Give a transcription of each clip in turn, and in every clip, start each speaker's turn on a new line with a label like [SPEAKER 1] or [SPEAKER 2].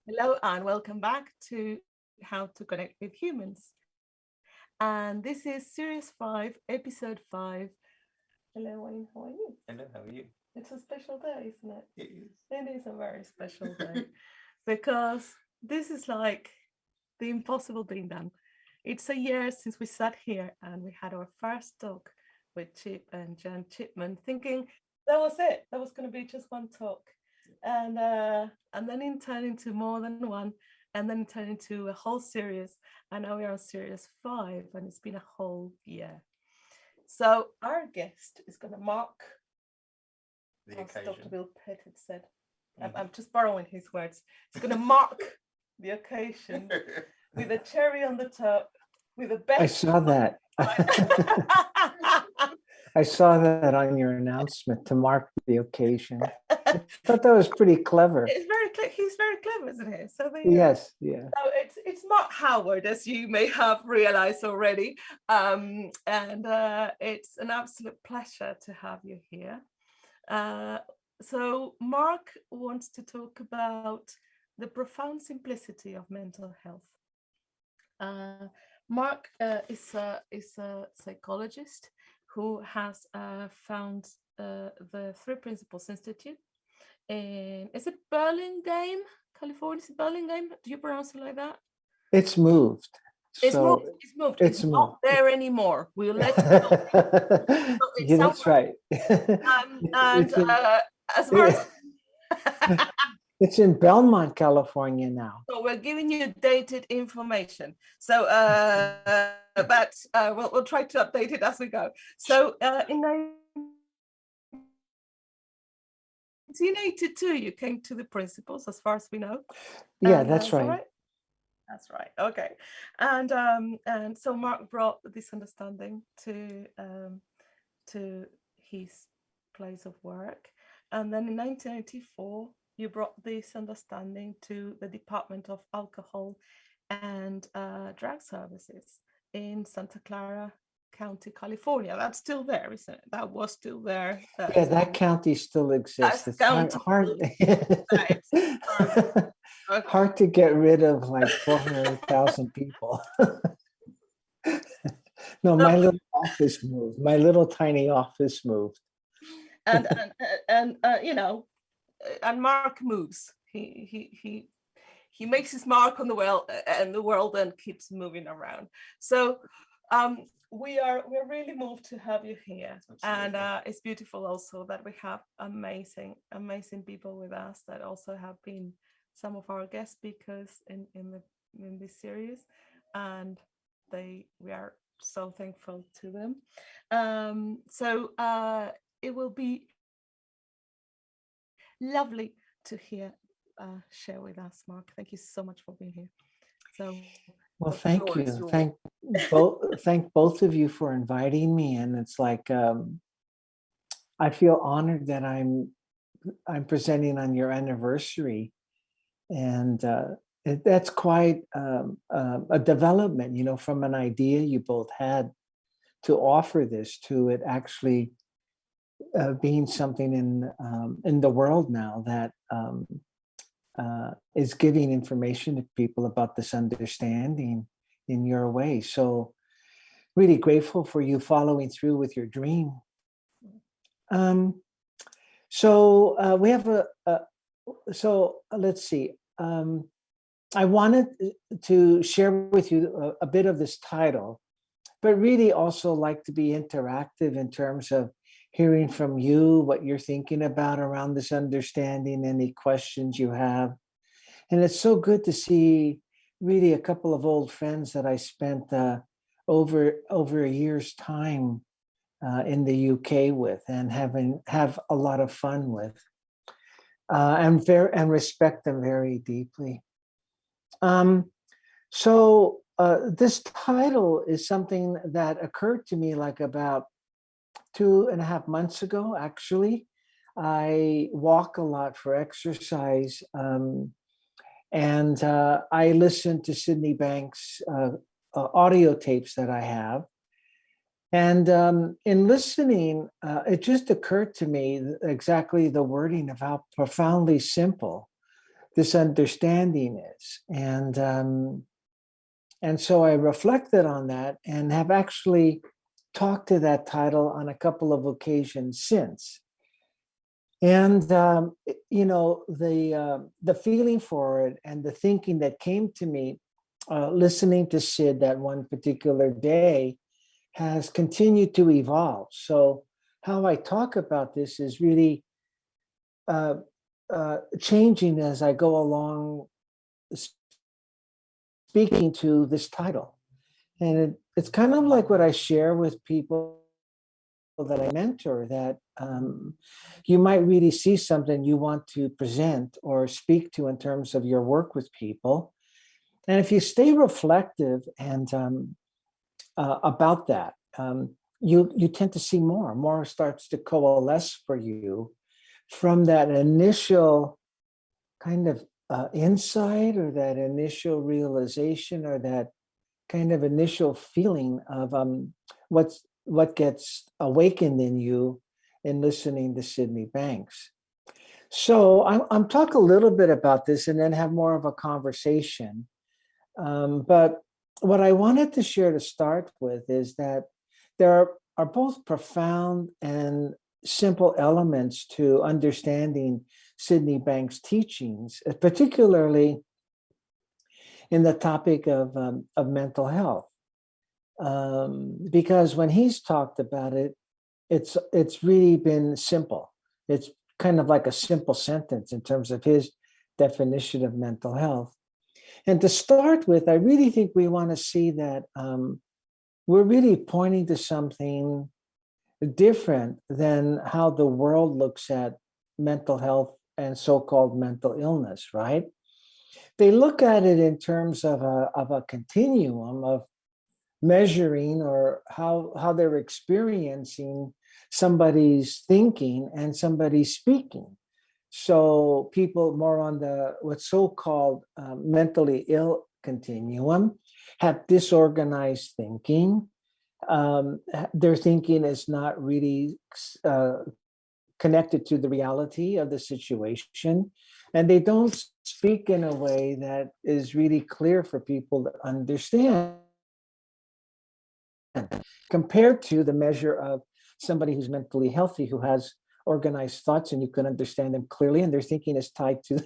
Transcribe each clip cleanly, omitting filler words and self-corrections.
[SPEAKER 1] Hello and welcome back to How to Connect with Humans. And this is Series 5, Episode 5. Hello, Wayne, how are you?
[SPEAKER 2] Hello, how are you?
[SPEAKER 1] It's a special day, isn't it?
[SPEAKER 2] It is.
[SPEAKER 1] It is a very special day because this is like the impossible being done. It's a year since we sat here and we had our first talk with Chip and Jan Chipman, thinking that was it. That was going to be just one talk, and then it turned into more than one, and then it turned into a whole series. And now we are on series 5, and it's been a whole year. So our guest is going to mark,
[SPEAKER 2] The
[SPEAKER 1] as Dr.
[SPEAKER 2] occasion.
[SPEAKER 1] Bill Pettit said.
[SPEAKER 2] Mhm.
[SPEAKER 1] I'm just borrowing his words. It's going to mark the occasion with a cherry on the top, with a
[SPEAKER 3] I
[SPEAKER 1] best.
[SPEAKER 3] saw that. I saw that on your announcement to mark the occasion. I thought that was pretty clever.
[SPEAKER 1] He's very clever, isn't he? So
[SPEAKER 3] Yes, yeah.
[SPEAKER 1] So it's Mark Howard, as you may have realized already, and it's an absolute pleasure to have you here. So Mark wants to talk about the profound simplicity of mental health. Mark is a psychologist who has found the Three Principles Institute. Is it Burlingame, California? Is it Burlingame? Do you pronounce it like that?
[SPEAKER 3] It's moved.
[SPEAKER 1] It's
[SPEAKER 3] So
[SPEAKER 1] moved. It's moved. It's not
[SPEAKER 3] moved.
[SPEAKER 1] there anymore. We'll let you know. So it's
[SPEAKER 3] Yeah, that's right.
[SPEAKER 1] and
[SPEAKER 3] It's in,
[SPEAKER 1] as far as
[SPEAKER 3] it's in Belmont, California now.
[SPEAKER 1] so we're giving you dated information. So, but we'll try to update it as we go. So, in 1982, you came to the principles, as far as we know.
[SPEAKER 3] Yeah, that's
[SPEAKER 1] Is that
[SPEAKER 3] right.
[SPEAKER 1] That's right. Okay, and so Mark brought this understanding to his place of work, and then in 1984 you brought this understanding to the Department of Alcohol and Drug Services in Santa Clara County, California. That's still there, isn't it? That was still there.
[SPEAKER 3] Yeah, that county still exists. It's
[SPEAKER 1] County.
[SPEAKER 3] hard.
[SPEAKER 1] Okay.
[SPEAKER 3] Hard to get rid of like 400,000 people. No, my little office moved. My little tiny office moved.
[SPEAKER 1] and you know, and Mark moves. He makes his mark on the world, and the world then keeps moving around. So we're really moved to have you here.
[SPEAKER 2] Absolutely.
[SPEAKER 1] And it's beautiful also that we have amazing people with us that also have been some of our guest speakers in this series, and we are so thankful to them. So it will be lovely to hear share with us, Mark. Thank you so much for being here. So
[SPEAKER 3] Well,
[SPEAKER 1] the
[SPEAKER 3] thank
[SPEAKER 1] floor is
[SPEAKER 3] you.
[SPEAKER 1] yours.
[SPEAKER 3] Thank both of you for inviting me. And it's like I feel honored that I'm presenting on your anniversary, and that's quite a development, from an idea you both had to offer this to it actually being something in the world now that is giving information to people about this understanding in your way. So really grateful for you following through with your dream. So we have so let's see. I wanted to share with you a bit of this title, but really also like to be interactive in terms of hearing from you what you're thinking about around this understanding, any questions you have. And it's so good to see really a couple of old friends that I spent over a year's time in the UK with, and have a lot of fun with, and respect them very deeply. So this title is something that occurred to me like about 2.5 months ago, actually. I walk a lot for exercise, and I listen to Sydney Banks' audio tapes that I have. And in listening, it just occurred to me exactly the wording of how profoundly simple this understanding is. And so I reflected on that and have actually talked to that title on a couple of occasions since. And the feeling for it and the thinking that came to me, listening to Sid that one particular day, has continued to evolve. So how I talk about this is really changing as I go along, speaking to this title. And it's kind of like what I share with people that I mentor, that you might really see something you want to present or speak to in terms of your work with people. And if you stay reflective and about that, you tend to see more starts to coalesce for you from that initial kind of insight, or that initial realization, or that kind of initial feeling of what gets awakened in you in listening to Sydney Banks. So I'm talk a little bit about this and then have more of a conversation. But what I wanted to share to start with is that there are both profound and simple elements to understanding Sydney Banks' teachings, particularly in the topic of mental health. Because when he's talked about it, it's really been simple. It's kind of like a simple sentence in terms of his definition of mental health. And to start with, I really think we want to see that we're really pointing to something different than how the world looks at mental health and so-called mental illness, right? They look at it in terms of a continuum of measuring or how they're experiencing somebody's thinking and somebody's speaking. So people more on the what's so-called mentally ill continuum have disorganized thinking. Their thinking is not really connected to the reality of the situation, and they don't speak in a way that is really clear for people to understand, compared to the measure of somebody who's mentally healthy, who has organized thoughts and you can understand them clearly, and their thinking is tied to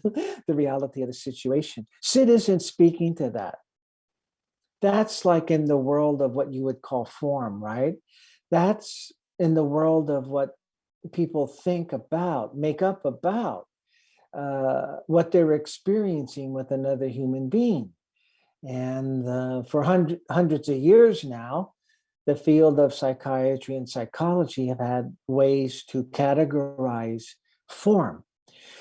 [SPEAKER 3] the reality of the situation. Sid isn't speaking to that. That's like in the world of what you would call form, right? That's in the world of what people think about, make up about, what they're experiencing with another human being. And for hundreds of years now, the field of psychiatry and psychology have had ways to categorize form.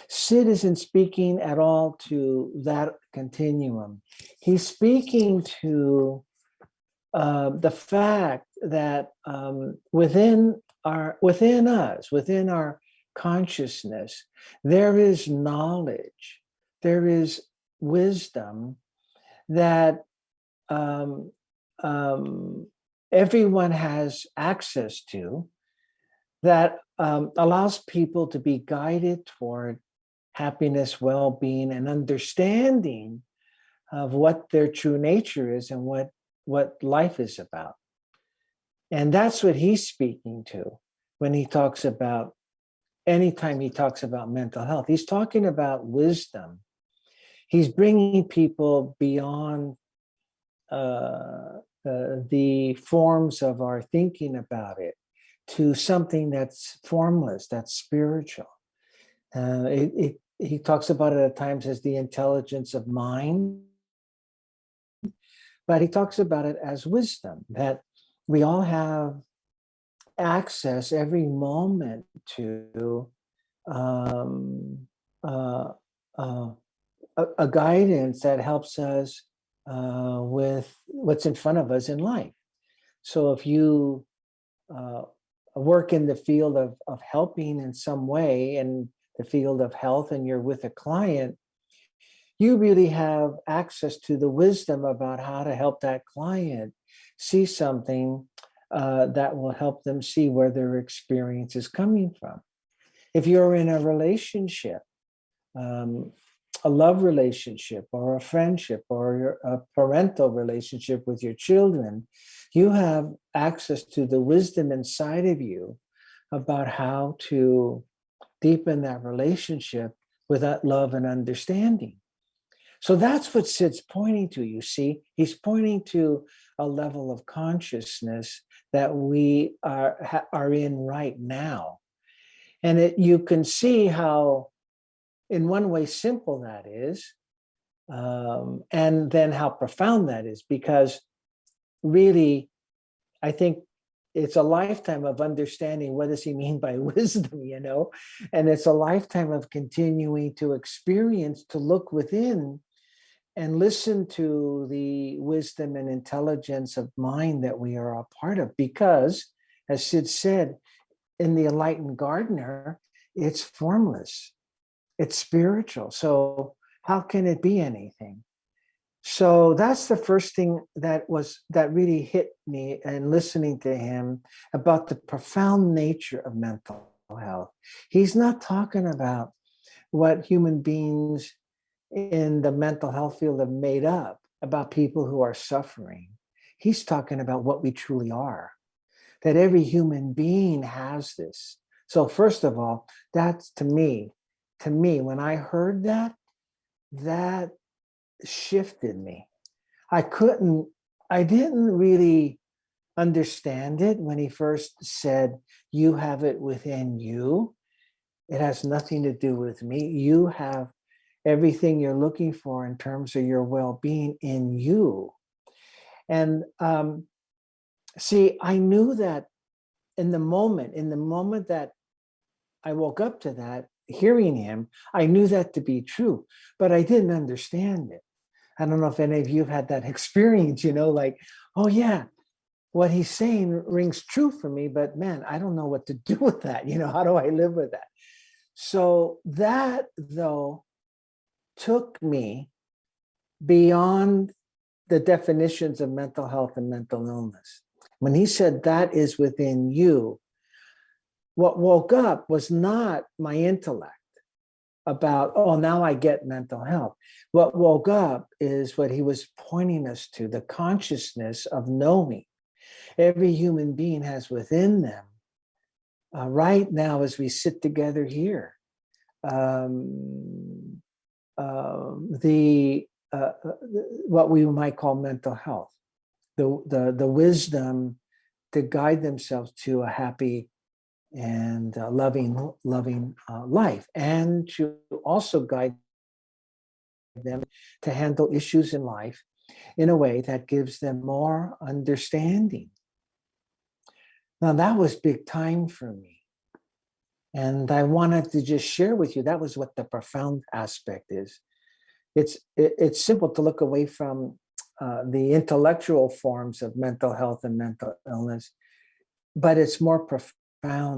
[SPEAKER 3] Sid isn't speaking at all to that continuum. He's speaking to the fact that within us, within our consciousness, there is knowledge, there is wisdom that everyone has access to, that allows people to be guided toward happiness, well-being, and understanding of what their true nature is and what life is about. And that's what he's speaking to when he talks about, anytime he talks about mental health, he's talking about wisdom. He's bringing people beyond the forms of our thinking about it to something that's formless, that's spiritual. He talks about it at times as the intelligence of mind, but he talks about it as wisdom, that we all have access every moment to a guidance that helps us with what's in front of us in life. So if you work in the field of helping in some way, in the field of health, and you're with a client, you really have access to the wisdom about how to help that client see something that will help them see where their experience is coming from. If you're in a relationship, a love relationship or a friendship or a parental relationship with your children, you have access to the wisdom inside of you about how to deepen that relationship with that love and understanding. So that's what Sid's pointing to, you see. He's pointing to a level of consciousness that we are in right now. And you can see how, in one way, simple that is, and then how profound that is, because really, I think it's a lifetime of understanding what does he mean by wisdom, and it's a lifetime of continuing to experience, to look within and listen to the wisdom and intelligence of mind that we are a part of. Because, as Sid said, in the enlightened gardener, it's formless, it's spiritual. So how can it be anything? So that's the first thing that really hit me in listening to him about the profound nature of mental health. He's not talking about what human beings in the mental health field have made up about people who are suffering. He's talking about what we truly are, that every human being has this. So first of all, that's to me, when I heard that shifted me. I didn't really understand it when he first said, you have it within you. It has nothing to do with me. You have everything you're looking for in terms of your well-being in you. And see, I knew that in the moment that I woke up to that, hearing him, I knew that to be true, but I didn't understand it. I don't know if any of you have had that experience, like, oh yeah, what he's saying rings true for me, but man, I don't know what to do with that. How do I live with that? So that, though, took me beyond the definitions of mental health and mental illness. When he said that is within you, what woke up was not my intellect about, oh, now I get mental health. What woke up is what he was pointing us to, the consciousness of knowing. Every human being has within them, right now as we sit together here, what we might call mental health, the wisdom to guide themselves to a happy and loving life, and to also guide them to handle issues in life in a way that gives them more understanding. Now, that was big time for me. And I wanted to just share with you, that was what the profound aspect is. It's simple to look away from the intellectual forms of mental health and mental illness, but it's more profound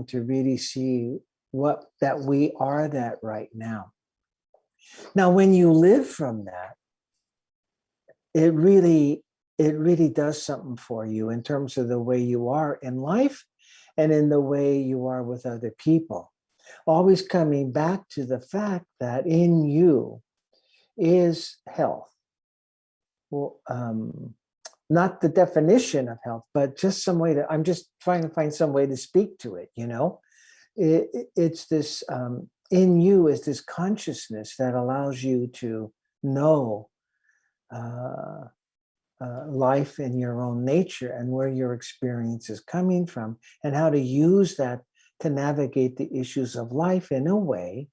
[SPEAKER 3] to really see that we are that right now. Now, when you live from that, it really does something for you in terms of the way you are in life and in the way you are with other people. Always coming back to the fact that in you is health. Well, not the definition of health, but just some way I'm just trying to find some way to speak to it, It's this, in you is this consciousness that allows you to know life in your own nature and where your experience is coming from, and how to use that to navigate the issues of life in a way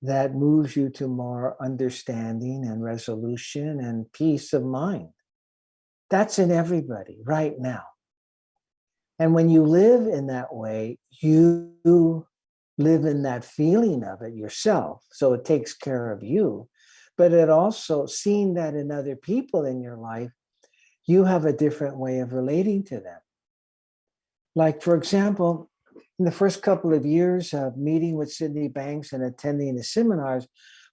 [SPEAKER 3] that moves you to more understanding and resolution and peace of mind. That's in everybody right now. And when you live in that way, you live in that feeling of it yourself. So it takes care of you, but it also, seeing that in other people in your life, you have a different way of relating to them. Like, for example, in the first couple of years of meeting with Sydney Banks and attending the seminars,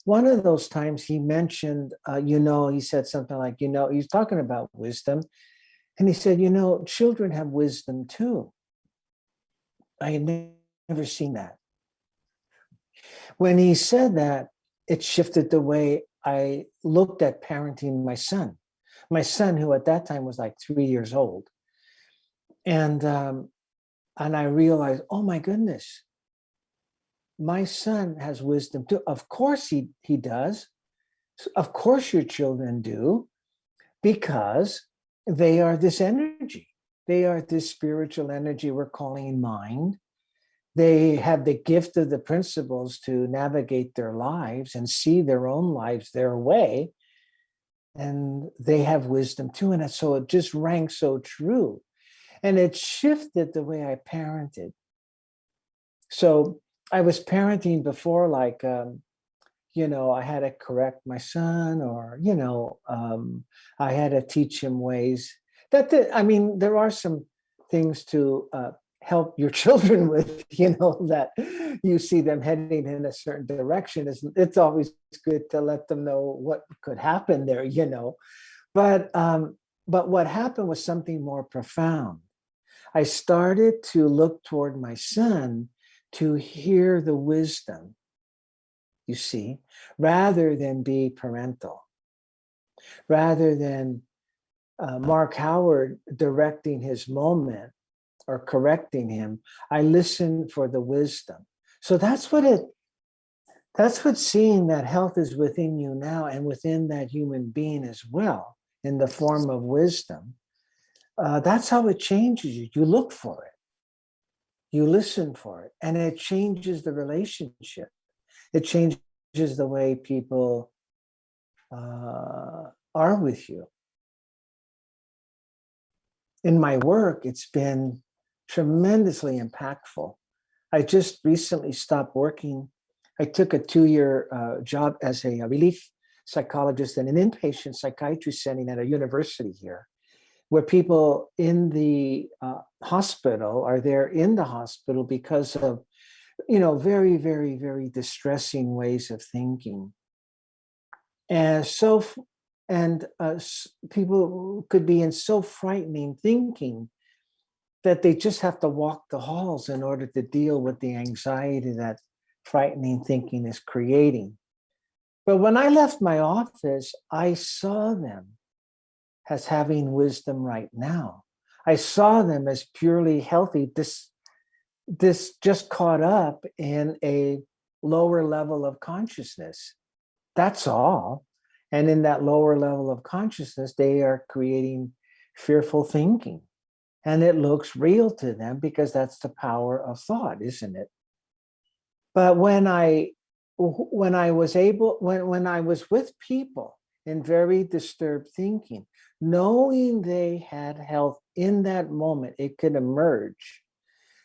[SPEAKER 3] one of those times he mentioned, he said something like, he's talking about wisdom. And he said, children have wisdom too. I had never seen that. When he said that, it shifted the way I looked at parenting my son who at that time was like 3 years old. And I realized, oh my goodness, my son has wisdom too. Of course he does. Of course your children do, because they are this energy. They are this spiritual energy we're calling mind. They have the gift of the principles to navigate their lives and see their own lives their way. And they have wisdom too. And so it just rang so true. And it shifted the way I parented. So I was parenting before, like, I had to correct my son, or, I had to teach him ways there are some things to help your children with, that you see them heading in a certain direction. It's always good to let them know what could happen there, But what happened was something more profound. I started to look toward my son to hear the wisdom, you see, rather than be parental, rather than Mark Howard directing his moment or correcting him. I listened for the wisdom. So that's what seeing that health is within you now and within that human being as well, in the form of wisdom. That's how it changes you. You look for it. You listen for it, and it changes the relationship. It changes the way people are with you. In my work, it's been tremendously impactful. I just recently stopped working. I took a 2-year job as a relief psychologist in an inpatient psychiatry setting at a university here, where people in the hospital are there in the hospital because of, very, very, very distressing ways of thinking. And people could be in so frightening thinking that they just have to walk the halls in order to deal with the anxiety that frightening thinking is creating. But when I left my office, I saw them as having wisdom right now. I saw them as purely healthy. This just caught up in a lower level of consciousness. That's all. And in that lower level of consciousness, they are creating fearful thinking. And it looks real to them because that's the power of thought, isn't it? But when I was with people in very disturbed thinking, knowing they had health in that moment, it could emerge.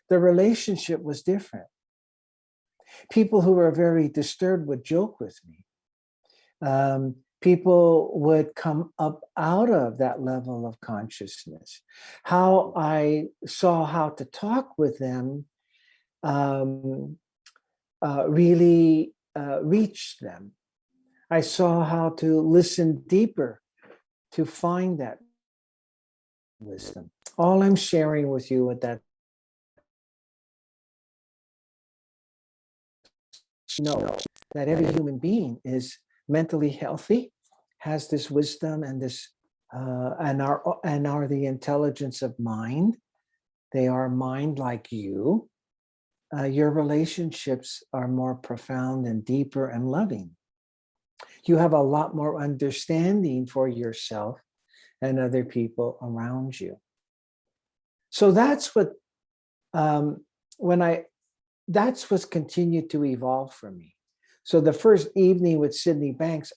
[SPEAKER 3] The relationship was different. People who were very disturbed would joke with me. People would come up out of that level of consciousness. How I saw how to talk with them really reached them. I saw how to listen deeper to find that wisdom. All I'm sharing with you with that, know that every human being is mentally healthy, has this wisdom and this and are the intelligence of mind. They are mind like you. Your relationships are more profound and deeper and loving. You have a lot more understanding for yourself and other people around you. So that's what that's what's continued to evolve for me. So the first evening with Sydney Banks,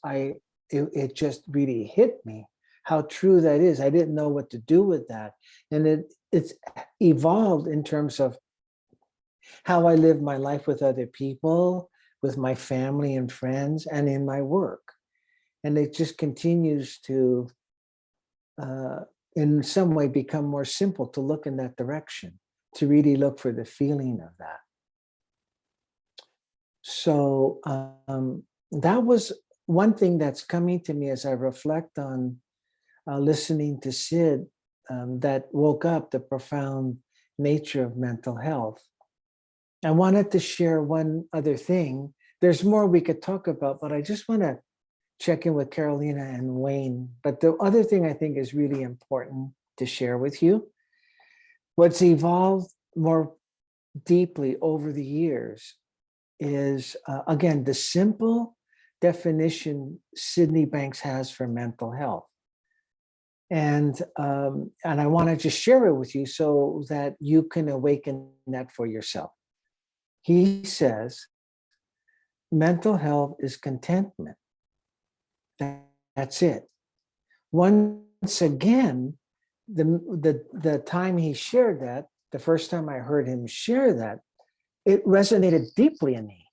[SPEAKER 3] it just really hit me how true that is. I didn't know what to do with that. And it's evolved in terms of how I live my life with other people, with my family and friends, and in my work. And it just continues to, in some way, become more simple to look in that direction, to really look for the feeling of that. So that was one thing that's coming to me as I reflect on listening to Sid, that woke up the profound nature of mental health. I wanted to share one other thing. There's more we could talk about, but I just want to check in with Carolina and Wayne. But the other thing I think is really important to share with you, what's evolved more deeply over the years is, again, the simple definition Sydney Banks has for mental health. And I want to just share it with you so that you can awaken that for yourself. He says, mental health is contentment. That's it. Once again, the time he shared that, the first time I heard him share that, it resonated deeply in me.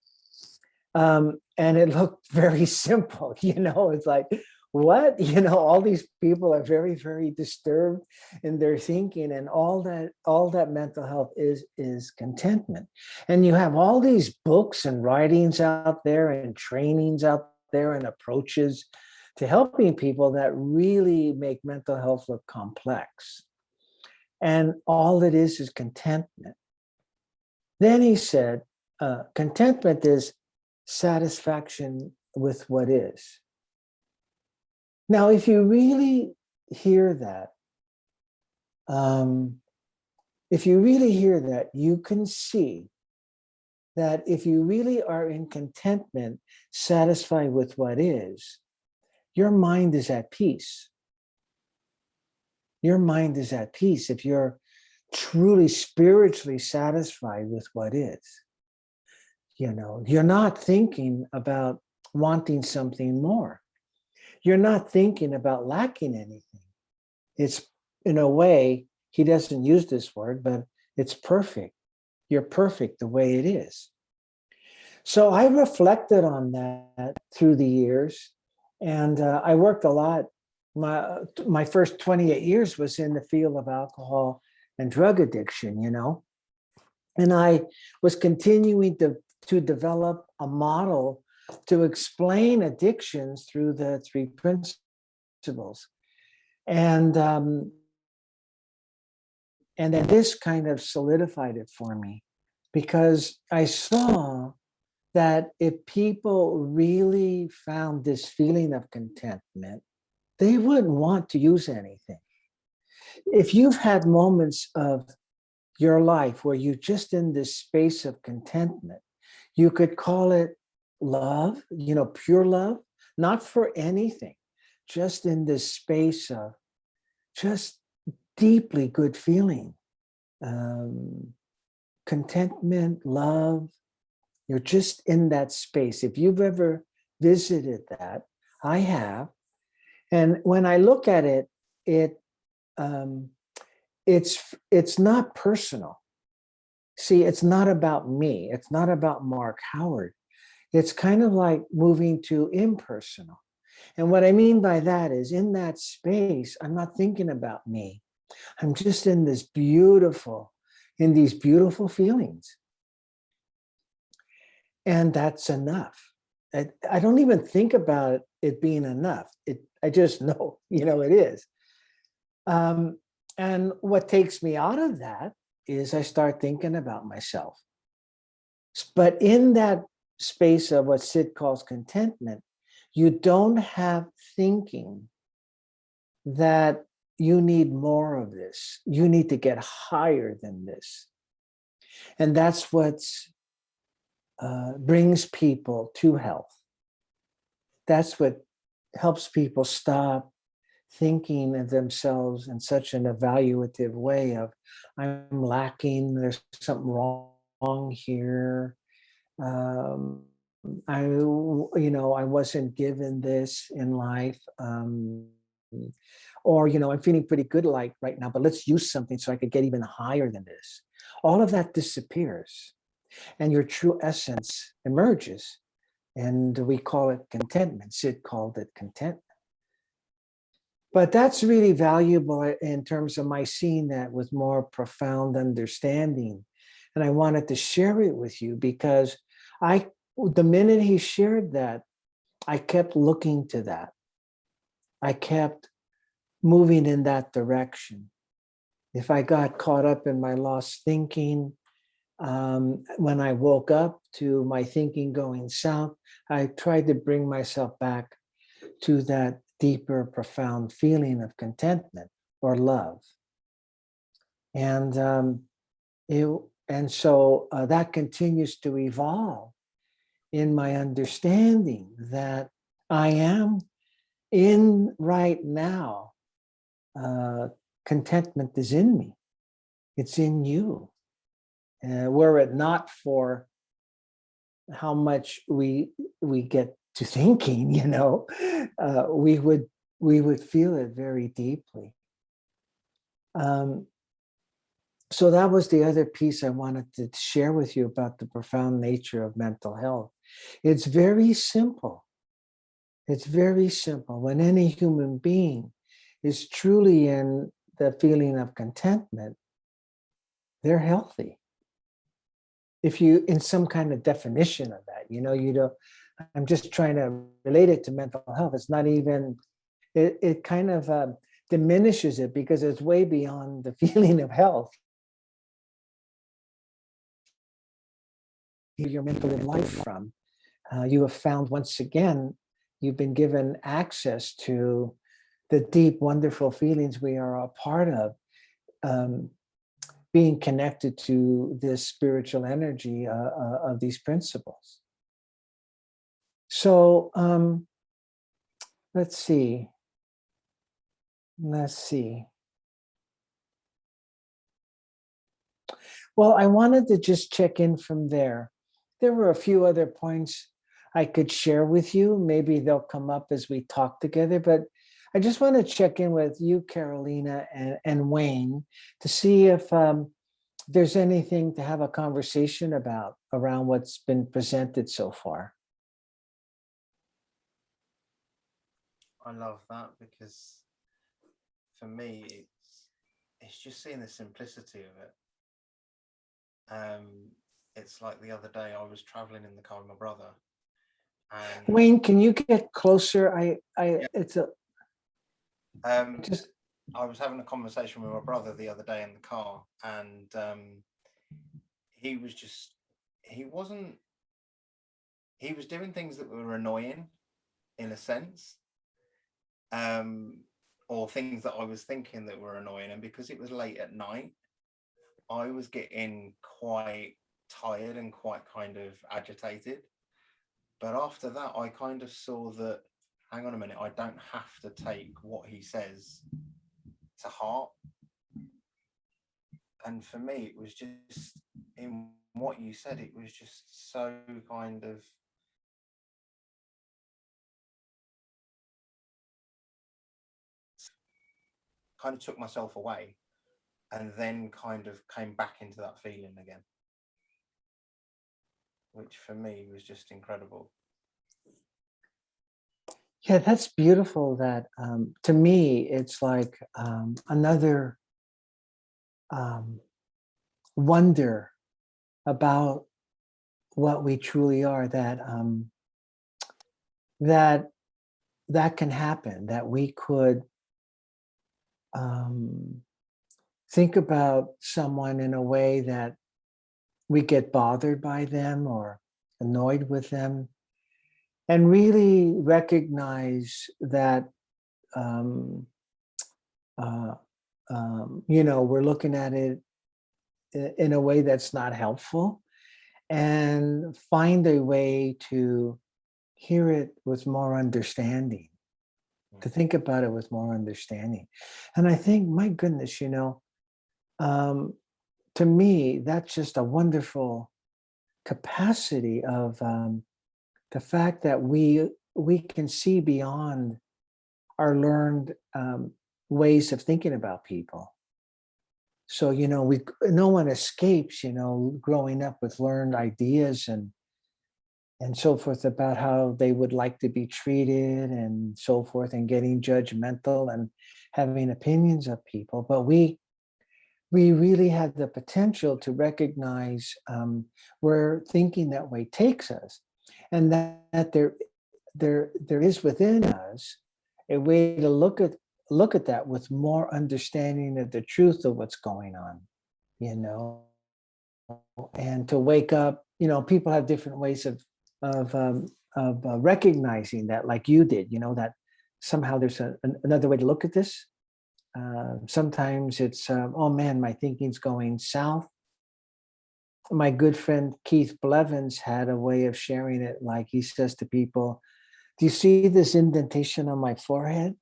[SPEAKER 3] And it looked very simple, it's like, what? All these people are very, very disturbed in their thinking, and all that mental health is contentment. And you have all these books and writings out there and trainings out there and approaches to helping people that really make mental health look complex. And all it is contentment. Then he said, contentment is satisfaction with what is. Now, if you really hear that, you can see that if you really are in contentment, satisfied with what is, your mind is at peace. Your mind is at peace if you're truly spiritually satisfied with what is. You're not thinking about wanting something more. You're not thinking about lacking anything. It's, in a way, he doesn't use this word, but it's perfect. You're perfect the way it is. So I reflected on that through the years, and I worked a lot. My first 28 years was in the field of alcohol and drug addiction, and I was continuing to develop a model to explain addictions through the three principles. And then this kind of solidified it for me, because I saw that if people really found this feeling of contentment, they wouldn't want to use anything. If you've had moments of your life where you're just in this space of contentment, you could call it love, pure love, not for anything, just in this space of just deeply good feeling, contentment, love. You're just in that space. If you've ever visited that, I have. And when I look at it, it's not personal. See, it's not about me. It's not about Mark Howard. It's kind of like moving to impersonal. And what I mean by that is, in that space, I'm not thinking about me. I'm just in these beautiful feelings. And that's enough. I don't even think about it being enough. I just know, it is. And what takes me out of that is I start thinking about myself. But in that space of what Sid calls contentment, you don't have thinking that you need more of this. You need to get higher than this. And that's what brings people to health. That's what helps people stop thinking of themselves in such an evaluative way of, I'm lacking, there's something wrong here. I wasn't given this in life. Or, I'm feeling pretty good right now, but let's use something so I could get even higher than this. All of that disappears and your true essence emerges. And we call it contentment. Sid called it contentment. But that's really valuable in terms of my seeing that with more profound understanding. And I wanted to share it with you because the minute he shared that, I kept looking to that. I kept moving in that direction. If I got caught up in my lost thinking, when I woke up to my thinking going south, I tried to bring myself back to that deeper, profound feeling of contentment or love. And so that continues to evolve in my understanding that I am in right now. Contentment is in me. It's in you. Were it not for how much we get to thinking, we would feel it very deeply. So that was the other piece I wanted to share with you about the profound nature of mental health. It's very simple. It's very simple. When any human being is truly in the feeling of contentment, they're healthy. If you, in some kind of definition of that, I'm just trying to relate it to mental health. It's not even, it kind of diminishes it because it's way beyond the feeling of health. You're meant to live life from. You have found, once again, you've been given access to the deep, wonderful feelings we are a part of, being connected to this spiritual energy of these principles. So let's see. Well, I wanted to just check in from there. There were a few other points I could share with you. Maybe they'll come up as we talk together, but I just want to check in with you, Carolina, and Wayne, to see if there's anything to have a conversation about around what's been presented so far.
[SPEAKER 2] I love that, because for me, it's just seeing the simplicity of it. It's like the other day I was traveling in the car with my brother. And
[SPEAKER 3] Wayne, can you get closer? It's a just.
[SPEAKER 2] I was having a conversation with my brother the other day in the car, and he was doing things that were annoying, in a sense, or things that I was thinking that were annoying. And because it was late at night, I was getting quite tired and quite kind of agitated. But after that, I kind of saw that, hang on a minute, I don't have to take what he says to heart. And for me, it was just, in what you said, it was just so kind of took myself away, and then kind of came back into that feeling again, which for me was just incredible.
[SPEAKER 3] Yeah, that's beautiful. That to me, it's like another wonder about what we truly are. That can happen. That we could think about someone in a way that we get bothered by them or annoyed with them, and really recognize that we're looking at it in a way that's not helpful, and find a way to hear it with more understanding, to think about it with more understanding. And I think, my goodness, to me, that's just a wonderful capacity of the fact that we can see beyond our learned ways of thinking about people. So, no one escapes, growing up with learned ideas and so forth about how they would like to be treated and so forth, and getting judgmental and having opinions of people. But we really have the potential to recognize where thinking that way takes us, and that there is within us a way to look at that with more understanding of the truth of what's going on, and to wake up. People have different ways of recognizing that, like you did, somehow there's another way to look at this. Sometimes it's, oh man, my thinking's going south. My good friend Keith Blevins had a way of sharing it. Like he says to people, do you see this indentation on my forehead?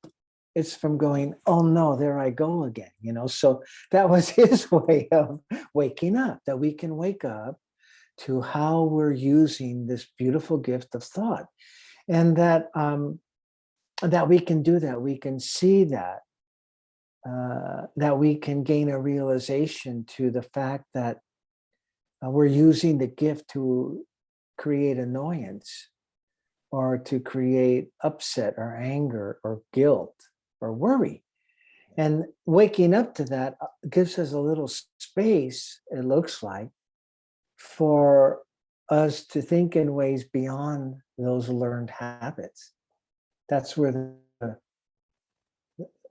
[SPEAKER 3] It's from going, oh no, there I go again. So that was his way of waking up, that we can wake up to how we're using this beautiful gift of thought, and that we can do that. We can see that, that we can gain a realization to the fact that we're using the gift to create annoyance, or to create upset or anger or guilt or worry. And waking up to that gives us a little space, it looks like, for us to think in ways beyond those learned habits. That's where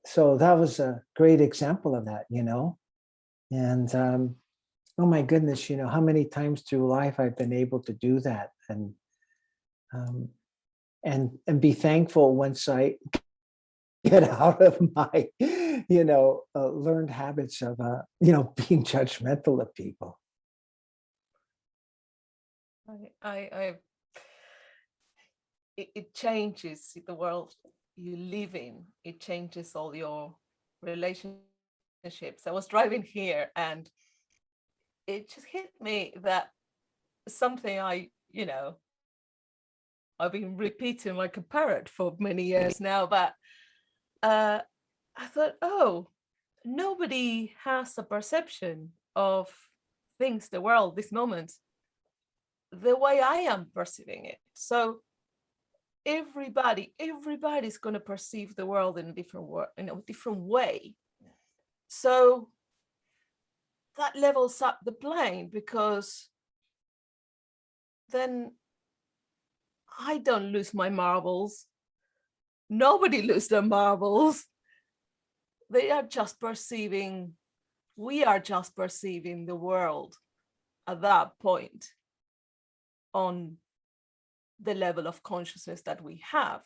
[SPEAKER 3] so that was a great example of that, and oh my goodness, how many times through life I've been able to do that, and be thankful once I get out of my, learned habits of, being judgmental of people.
[SPEAKER 1] It changes the world you live in. It changes all your relationships. I was driving here and it just hit me that something I've been repeating like a parrot for many years now, but I thought, oh, nobody has a perception of things, the world, this moment, the way I am perceiving it. So everybody's going to perceive the world in a different way. So that levels up the playing, because then I don't lose my marbles. Nobody loses their marbles. We are just perceiving the world at that point on the level of consciousness that we have.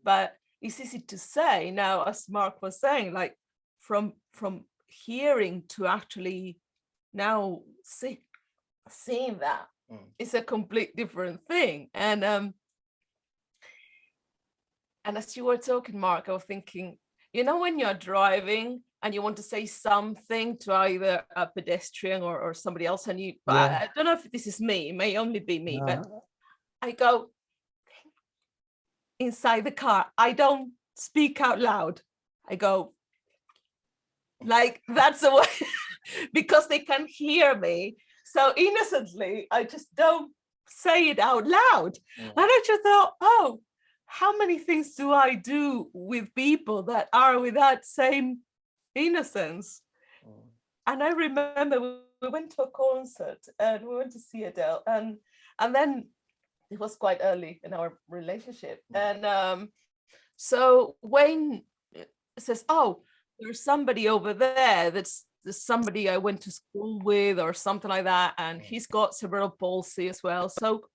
[SPEAKER 1] But it's easy to say now, as Mark was saying, like from hearing to actually now seeing that is a complete different thing. And as you were talking, Mark, I was thinking, when you're driving and you want to say something to either a pedestrian or somebody else, and I don't know if this is me, it may only be me, but I go inside the car. I don't speak out loud. I go like, that's the way, because they can hear me. So innocently, I just don't say it out loud. And I just thought, oh, how many things do I do with people that are with that same innocence? And I remember we went to a concert and we went to see Adele, and then it was quite early in our relationship. And so Wayne says, oh, there's somebody over there that's somebody I went to school with or something like that, and he's got cerebral palsy as well. So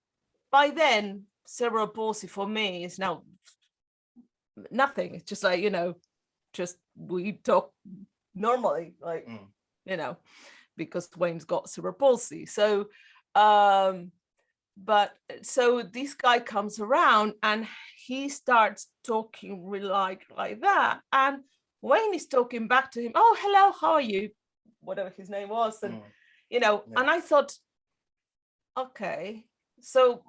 [SPEAKER 1] by then, cerebral palsy for me is now nothing. It's just like, just we talk normally, like, because Wayne's got cerebral palsy. So but so this guy comes around and he starts talking really like that, and Wayne is talking back to him, oh, hello, how are you, whatever his name was. And and I thought, okay, so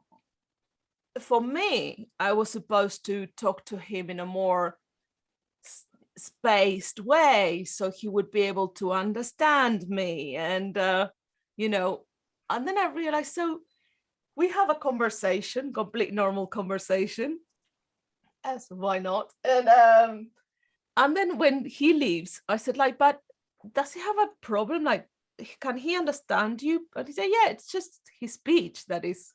[SPEAKER 1] for me, I was supposed to talk to him in a more spaced way so he would be able to understand me. And and then I realized, so we have a conversation, complete normal conversation, as why not? And then when he leaves, I said, like, but does he have a problem? Like, can he understand you? But he said, yeah, it's just his speech that is,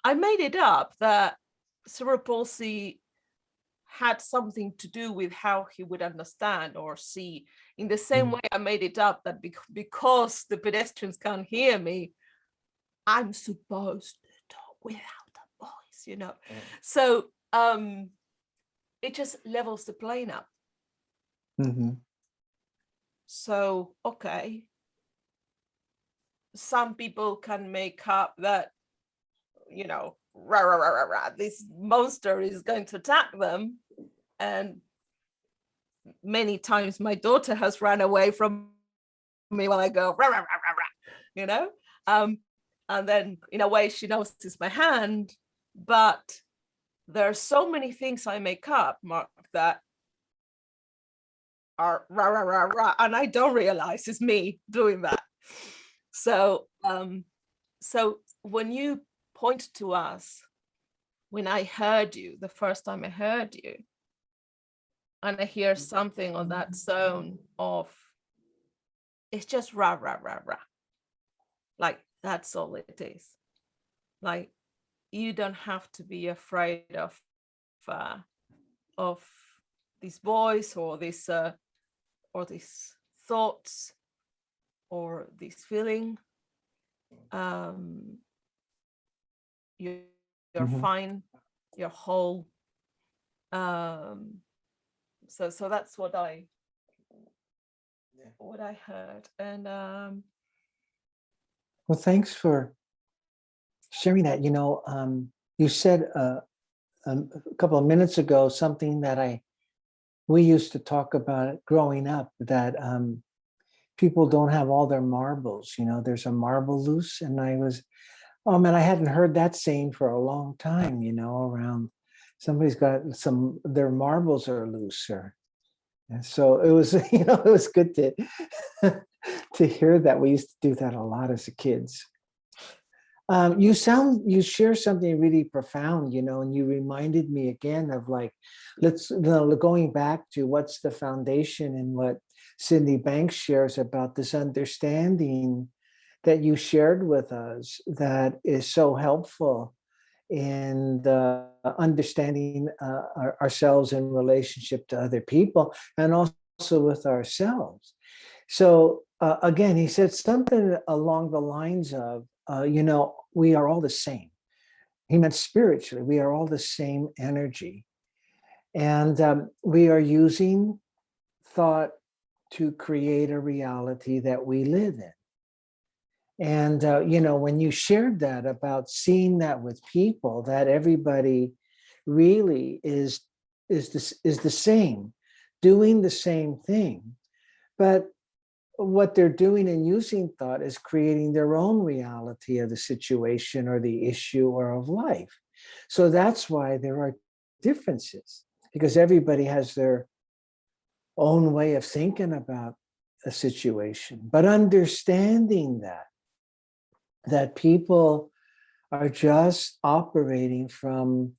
[SPEAKER 1] I made it up that cerebral palsy had something to do with how he would understand or see. In the same way, I made it up that because the pedestrians can't hear me, I'm supposed to talk without a voice, So it just levels the playing up.
[SPEAKER 3] Mm-hmm.
[SPEAKER 1] So, okay, some people can make up that, you know, rah, rah, rah, rah, rah, this monster is going to attack them. And many times my daughter has run away from me when I go, rah, rah, rah, rah, rah, you know? And then in a way she knows it's my hand, but there are so many things I make up, Mark, that are rah, rah, rah, rah, and I don't realize it's me doing that. So, so when you point to us, when I heard you, the first time I heard you, and I hear something on that zone of, it's just rah, rah, rah, rah. Like, that's all it is. Like, you don't have to be afraid of this voice or these thoughts or this feeling. You're
[SPEAKER 3] Mm-hmm.
[SPEAKER 1] fine. You're whole. So that's what I heard. And
[SPEAKER 3] Well, thanks for sharing that. You know, you said a couple of minutes ago something that we used to talk about growing up, that people don't have all their marbles. You know, there's a marble loose, and oh man, I hadn't heard that saying for a long time. You know, around somebody's got their marbles are looser. And so it was, you know, it was good to to hear that. We used to do that a lot as kids. You share something really profound, you know, and you reminded me again of, like, going back to what's the foundation and what Sydney Banks shares about this understanding that you shared with us that is so helpful in the understanding ourselves in relationship to other people and also with ourselves. So again, he said something along the lines of, you know, we are all the same. He meant spiritually, we are all the same energy. And we are using thought to create a reality that we live in. And, you know, when you shared that about seeing that with people, that everybody really is the same, doing the same thing. But what they're doing and using thought is creating their own reality of the situation or the issue or of life. So that's why there are differences, because everybody has their own way of thinking about a situation. But understanding that people are just operating from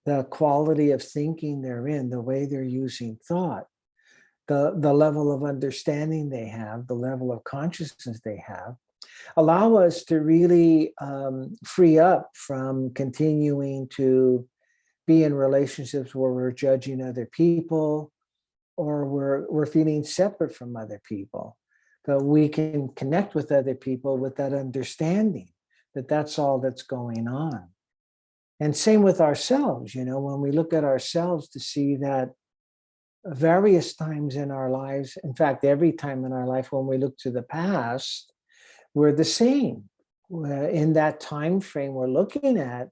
[SPEAKER 3] the quality of thinking they're in, the way they're using thought, the level of understanding they have, the level of consciousness they have, allow us to really free up from continuing to be in relationships where we're judging other people or we're feeling separate from other people. But we can connect with other people with that understanding that that's all that's going on. And same with ourselves, you know, when we look at ourselves to see that various times in our lives, in fact, every time in our life, when we look to the past, we're the same. In that time frame we're looking at,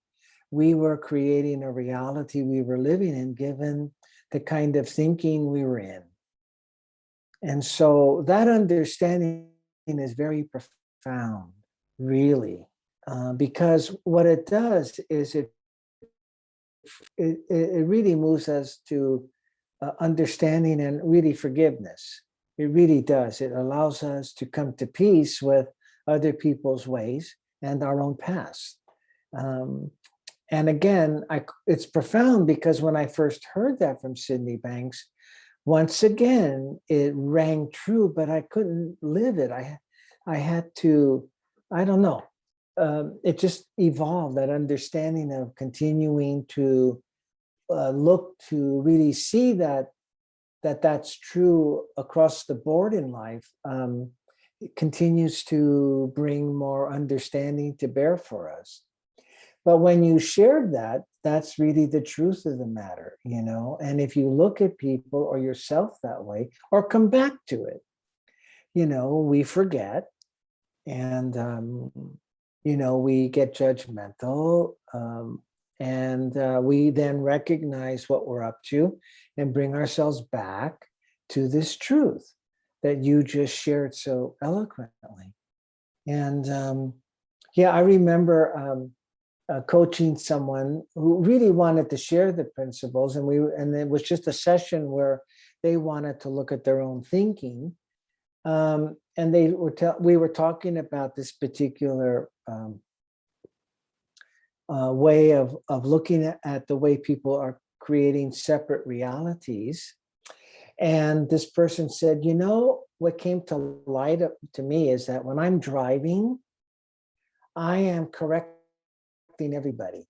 [SPEAKER 3] we were creating a reality we were living in, given the kind of thinking we were in. And so that understanding is very profound, really, because what it does is it really moves us to understanding and really forgiveness. It really does. It allows us to come to peace with other people's ways and our own past. And again, it's profound because when I first heard that from Sydney Banks, once again, it rang true, but I couldn't live it. I had to, I don't know. It just evolved, that understanding of continuing to look to really see that's true across the board in life. It continues to bring more understanding to bear for us. But when you shared that, that's really the truth of the matter, you know. And if you look at people or yourself that way, or come back to it, you know, we forget, and you know, we get judgmental, and we then recognize what we're up to and bring ourselves back to this truth that you just shared so eloquently. And yeah, I remember coaching someone who really wanted to share the principles, and it was just a session where they wanted to look at their own thinking, and we were talking about this particular way of looking at the way people are creating separate realities. And this person said, you know, what came to light up to me is that when I'm driving, I am correcting everybody.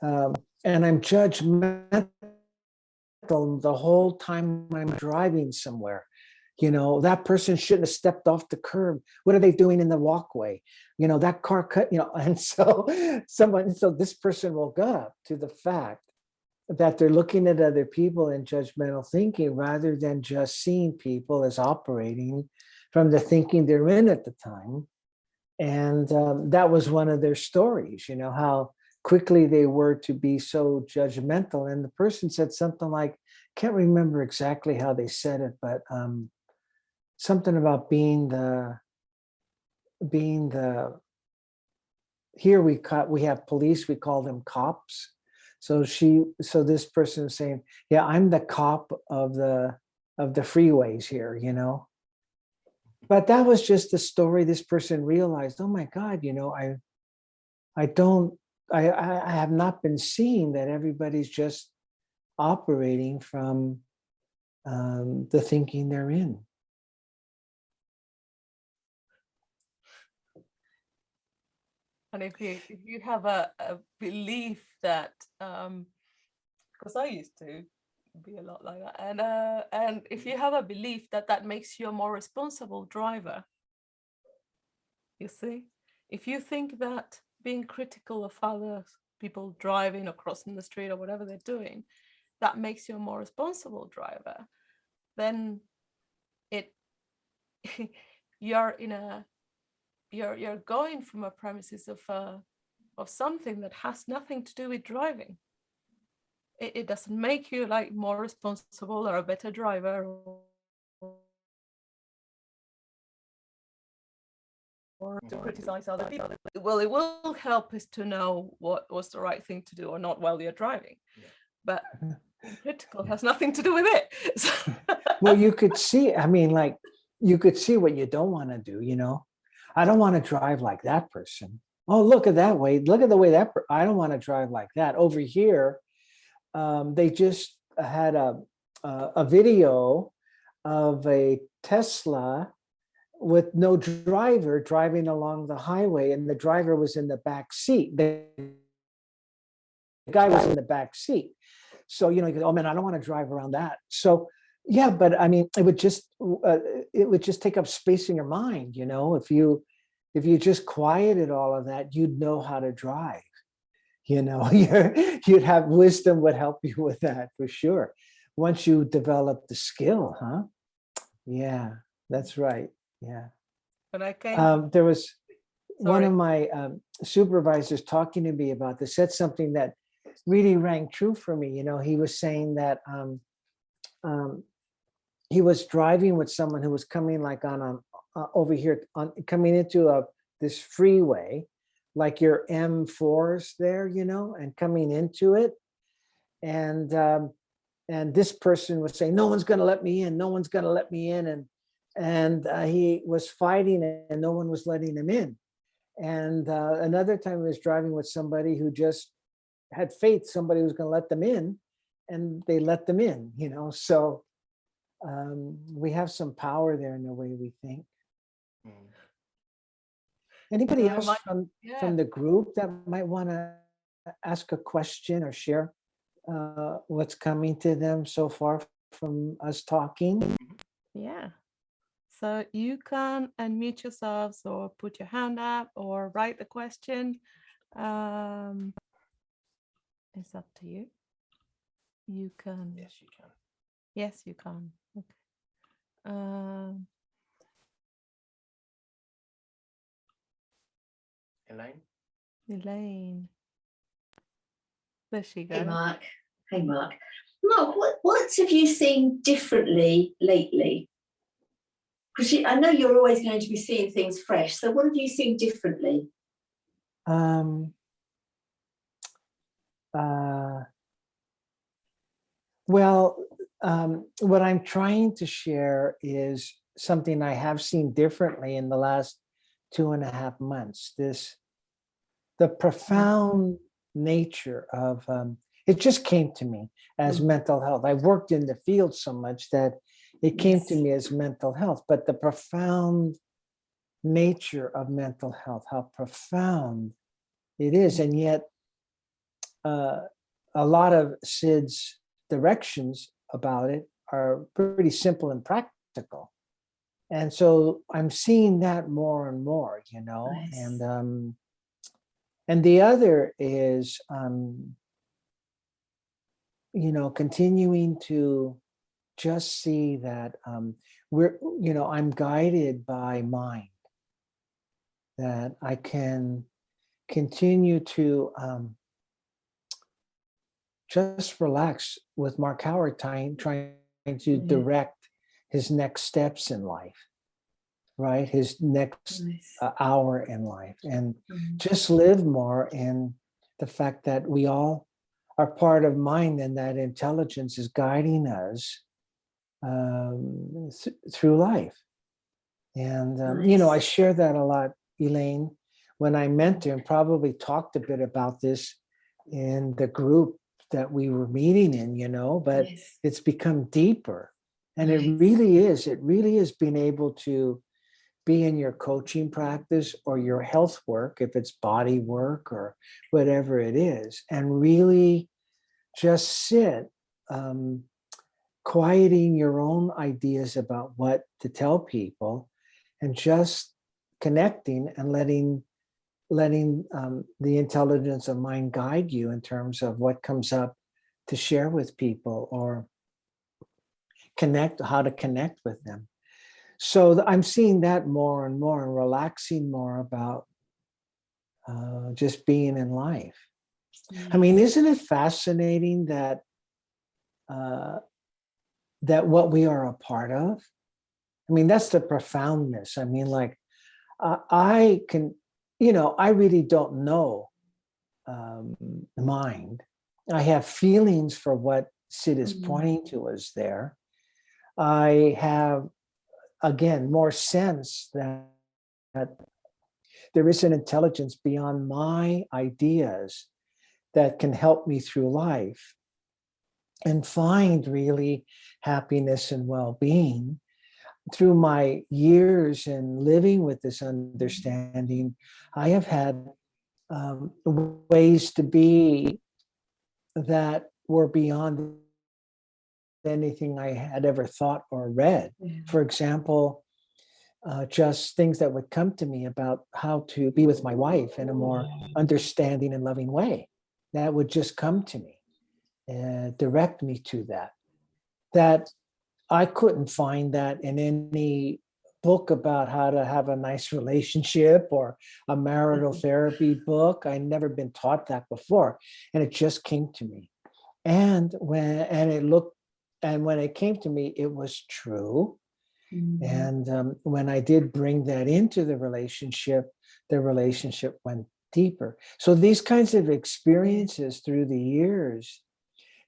[SPEAKER 3] And I'm judgmental the whole time I'm driving somewhere. You know, that person shouldn't have stepped off the curb. What are they doing in the walkway? You know, that car cut, you know, and so this person woke up to the fact that they're looking at other people in judgmental thinking rather than just seeing people as operating from the thinking they're in at the time. And that was one of their stories, you know, how quickly they were to be so judgmental. And the person said something like, can't remember exactly how they said it, but something about being the here we have police, we call them cops. So this person is saying, yeah, I'm the cop of the freeways here, you know. But that was just the story. This person realized, oh my God, you know, I have not been seeing that everybody's just operating from the thinking they're in.
[SPEAKER 1] And if you have a belief that, because I used to be a lot like that, and if you have a belief that that makes you a more responsible driver, you see, if you think that being critical of other people driving or crossing the street or whatever they're doing, that makes you a more responsible driver, then you're going from a premises of something that has nothing to do with driving. It doesn't make you like more responsible or a better driver or to criticize other people. Well, it will help us to know what was the right thing to do or not while you're driving. Yeah. But being critical has nothing to do with it. So
[SPEAKER 3] well, you could see, I mean, like, you could see what you don't want to do, you know. I don't want to drive like that person. Oh, look at that way. Look at the way I don't want to drive like that. Over here, they just had a video of a Tesla with no driver driving along the highway, and the driver was in the back seat. The guy was in the back seat. So, you know, you go, oh man, I don't want to drive around that. So, yeah, but I mean, it would just take up space in your mind, you know. If you just quieted all of that, you'd know how to drive. You know, you'd have wisdom would help you with that for sure. Once you develop the skill, huh? Yeah, that's right. Yeah.
[SPEAKER 1] When I came,
[SPEAKER 3] there was one of my supervisors talking to me about this, said something that really rang true for me. You know, he was saying that he was driving with someone who was coming like on over here coming into this freeway, like your M4s there, you know, and coming into it, and this person was saying, no one's going to let me in, no one's going to let me in, and he was fighting and no one was letting him in. And another time he was driving with somebody who just had faith somebody was going to let them in, and they let them in, you know. So we have some power there in the way we think. Anybody else from the group that might want to ask a question or share what's coming to them so far from us talking?
[SPEAKER 1] Yeah. So you can unmute yourselves or put your hand up or write the question. It's up to you. You can.
[SPEAKER 2] Yes, you can.
[SPEAKER 1] Yes, you can. Okay.
[SPEAKER 2] Elaine?
[SPEAKER 1] Elaine. There she
[SPEAKER 4] Hey,
[SPEAKER 1] goes.
[SPEAKER 4] Mark. Hey, Mark. Mark, what have you seen differently lately? Because I know you're always going to be seeing things fresh. So what have you seen differently?
[SPEAKER 3] What I'm trying to share is something I have seen differently in the last 2.5 months. The profound nature of it just came to me as mental health. I've worked in the field so much that it came to me as mental health, but the profound nature of mental health, how profound it is. And yet a lot of Sid's directions about it are pretty simple and practical. And so I'm seeing that more and more,
[SPEAKER 4] Nice.
[SPEAKER 3] And the other is, continuing to just see that I'm guided by mind, that I can continue to just relax with Mark Howard trying to direct his next steps in life, right? His next hour in life, and just live more in the fact that we all are part of mind, and that intelligence is guiding us through life. And, I share that a lot, Elaine, when I mentor, and probably talked a bit about this in the group that we were meeting in, but it's become deeper. And it really is being able to be in your coaching practice or your health work, if it's body work or whatever it is, and really just sit, quieting your own ideas about what to tell people, and just connecting and letting the intelligence of mind guide you in terms of what comes up to share with people, or how to connect with them. So I'm seeing that more and more, and relaxing more about just being in life. I mean, isn't it fascinating that what we are a part of? I mean, that's the profoundness. I mean, like, I can, I really don't know mind. I have feelings for what Sid is pointing to us there. I have, again, more sense that there is an intelligence beyond my ideas that can help me through life and find really happiness and well-being. Through my years in living with this understanding, I have had ways to be that were beyond anything I had ever thought or read. For example, just things that would come to me about how to be with my wife in a more understanding and loving way. That would just come to me and direct me to that I couldn't find that in any book about how to have a nice relationship or a marital therapy book. I'd never been taught that before, and it just came to me. And when it came to me, it was true. And when I did bring that into the relationship went deeper. So these kinds of experiences through the years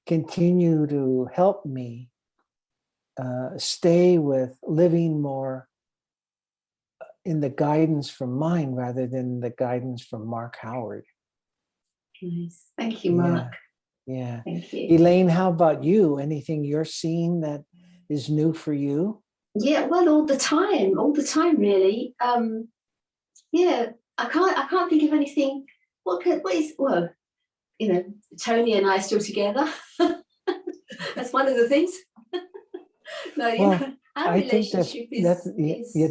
[SPEAKER 3] continue to help me stay with living more in the guidance from mind rather than the guidance from Mark Howard.
[SPEAKER 4] Nice. Thank you, Mark.
[SPEAKER 3] Yeah.
[SPEAKER 4] Thank you.
[SPEAKER 3] Elaine, how about you? Anything you're seeing that is new for you?
[SPEAKER 4] Yeah, well, all the time, really. Yeah, I can't think of anything. Tony and I are still together. That's one of the things. No, our relationship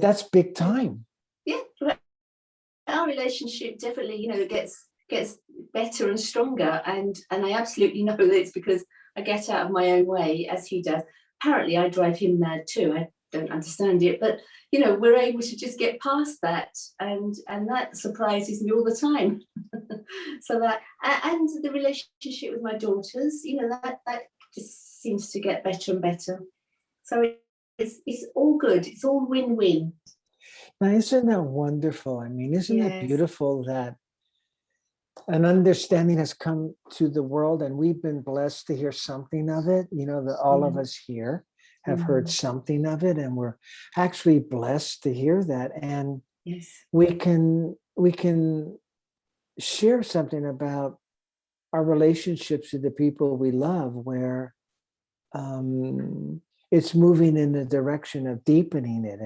[SPEAKER 3] that's big time.
[SPEAKER 4] Yeah, our relationship definitely, gets better and stronger. And I absolutely know that it's because I get out of my own way as he does. Apparently I drive him mad too. I don't understand it, but you know, we're able to just get past that, and that surprises me all the time. So that, and the relationship with my daughters, you know, that just seems to get better and better. So it's all good. It's all win-win.
[SPEAKER 3] Now, isn't that wonderful? I mean, isn't it
[SPEAKER 4] Yes.
[SPEAKER 3] beautiful that an understanding has come to the world, and we've been blessed to hear something of it? You know, that all of us here have heard something of it, and we're actually blessed to hear that. And
[SPEAKER 4] Yes.
[SPEAKER 3] we can share something about our relationships with the people we love, where it's moving in the direction of deepening it,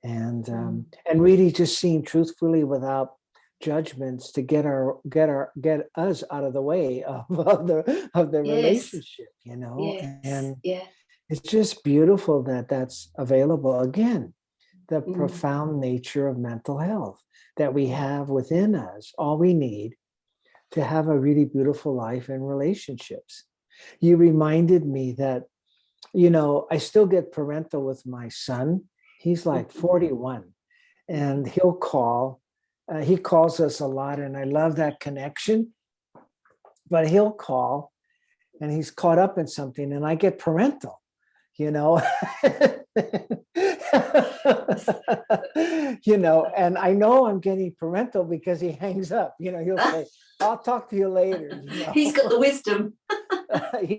[SPEAKER 3] and really just seeing truthfully without judgments to get us out of the way of the relationship, you know.
[SPEAKER 4] Yes.
[SPEAKER 3] And
[SPEAKER 4] Yeah.
[SPEAKER 3] it's just beautiful that that's available. Again, the profound nature of mental health, that we have within us all we need to have a really beautiful life and relationships. You reminded me that, you know, I still get parental with my son. He's like 41, and he'll call. He calls us a lot, and I love that connection. But he'll call, and he's caught up in something, and I get parental, you know. You know, and I know I'm getting parental because he hangs up. You know, he'll say, "I'll talk to you later." You know?
[SPEAKER 4] He's got the wisdom.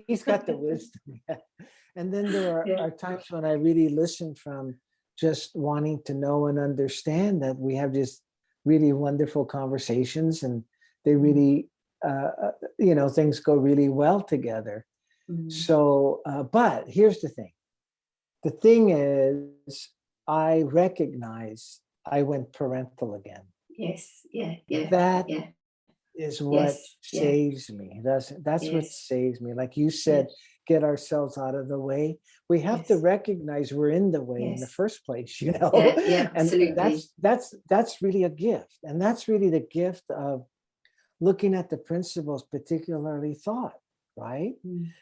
[SPEAKER 3] He's got the wisdom. Yeah. And then there are times when I really listen from just wanting to know and understand that we have just really wonderful conversations, and they really, you know, things go really well together. So, but here's the thing. The thing is, I recognize I went parental again.
[SPEAKER 4] Yes. Yeah. Yeah.
[SPEAKER 3] That
[SPEAKER 4] yeah.
[SPEAKER 3] is what saves me. That's what saves me. Like you said, get ourselves out of the way. We have to recognize we're in the way in the first place, you know.
[SPEAKER 4] Yeah, absolutely.
[SPEAKER 3] And that's really a gift. And that's really the gift of looking at the principles, particularly thought, right?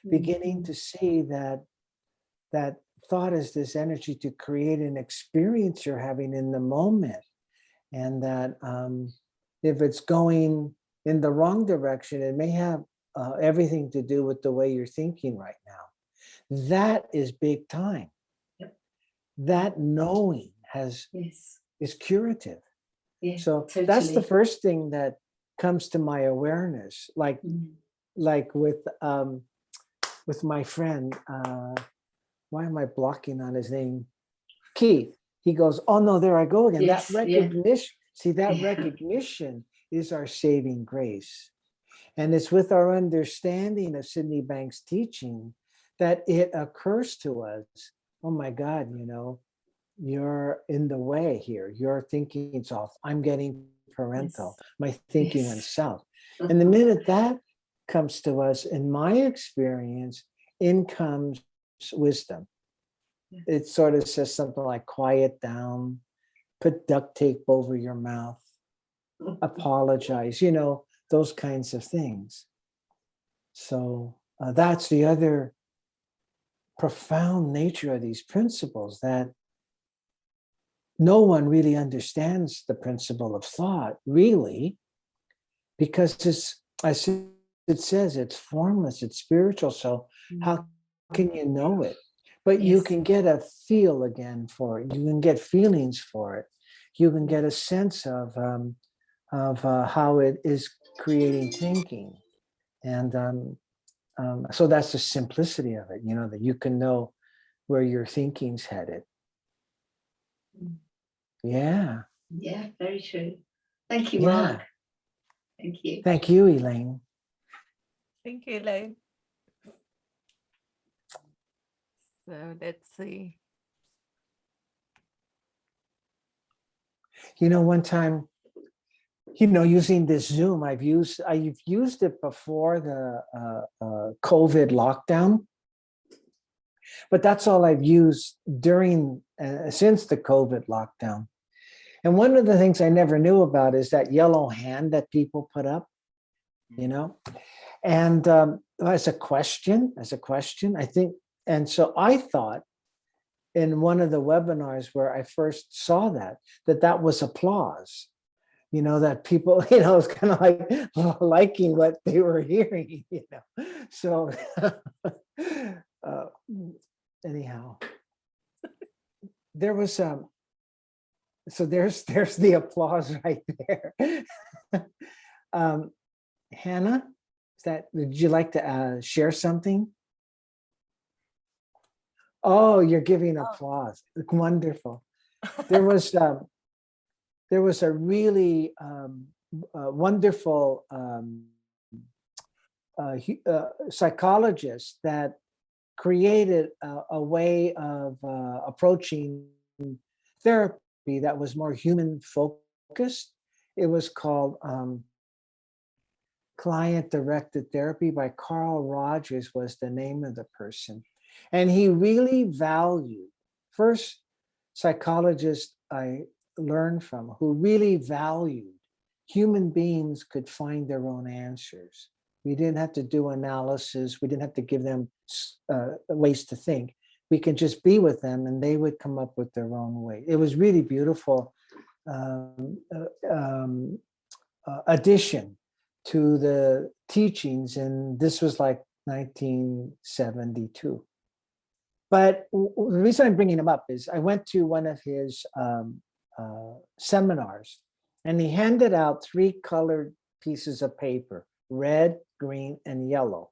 [SPEAKER 3] Beginning to see that thought is this energy to create an experience you're having in the moment. And that if it's going in the wrong direction, it may have everything to do with the way you're thinking right now. That is big time. That knowing is curative. So
[SPEAKER 4] totally.
[SPEAKER 3] that's the first thing that comes to my awareness. Like with my friend, why am I blocking on his name? Keith. He goes, "Oh no, there I go again."
[SPEAKER 4] Yes,
[SPEAKER 3] that recognition, see, that recognition is our saving grace. And it's with our understanding of Sydney Banks' teaching that it occurs to us, oh my God, you know, you're in the way here. Your thinking's off. I'm getting parental. My thinking went south. And the minute that comes to us, in my experience, in comes wisdom. It sort of says something like, quiet down, put duct tape over your mouth, apologize, you know, those kinds of things. So that's the other profound nature of these principles, that no one really understands the principle of thought, really, because it's, as it says, it's formless, it's spiritual. So how can you know it? But you can get a feel again for it. You can get feelings for it. You can get a sense of how it is creating thinking. And so that's the simplicity of it, you know, that you can know where your thinking's headed. Yeah.
[SPEAKER 4] Yeah, very true. Thank you, Mark. Thank you.
[SPEAKER 3] Thank you, Elaine.
[SPEAKER 1] Thank you, Elaine. So let's see.
[SPEAKER 3] You know, one time, you know, using this Zoom, I've used it before the COVID lockdown, but that's all I've used during since the COVID lockdown. And one of the things I never knew about is that yellow hand that people put up, you know, and as a question, I think. And so I thought in one of the webinars where I first saw that was applause, you know, that people, you know, it's kind of like liking what they were hearing, you know. So anyhow, there was so there's the applause right there. Hannah, would you like to share something? Oh, you're giving applause. Wonderful. There was a really wonderful psychologist that created a way of approaching therapy that was more human focused. It was called Client Directed Therapy by Carl Rogers was the name of the person. And he really valued, first psychologist I learned from, who really valued human beings could find their own answers. We didn't have to do analysis. We didn't have to give them ways to think. We could just be with them and they would come up with their own way. It was really beautiful addition to the teachings. And this was like 1972. But the reason I'm bringing him up is I went to one of his seminars and he handed out 3 colored pieces of paper, red, green, and yellow.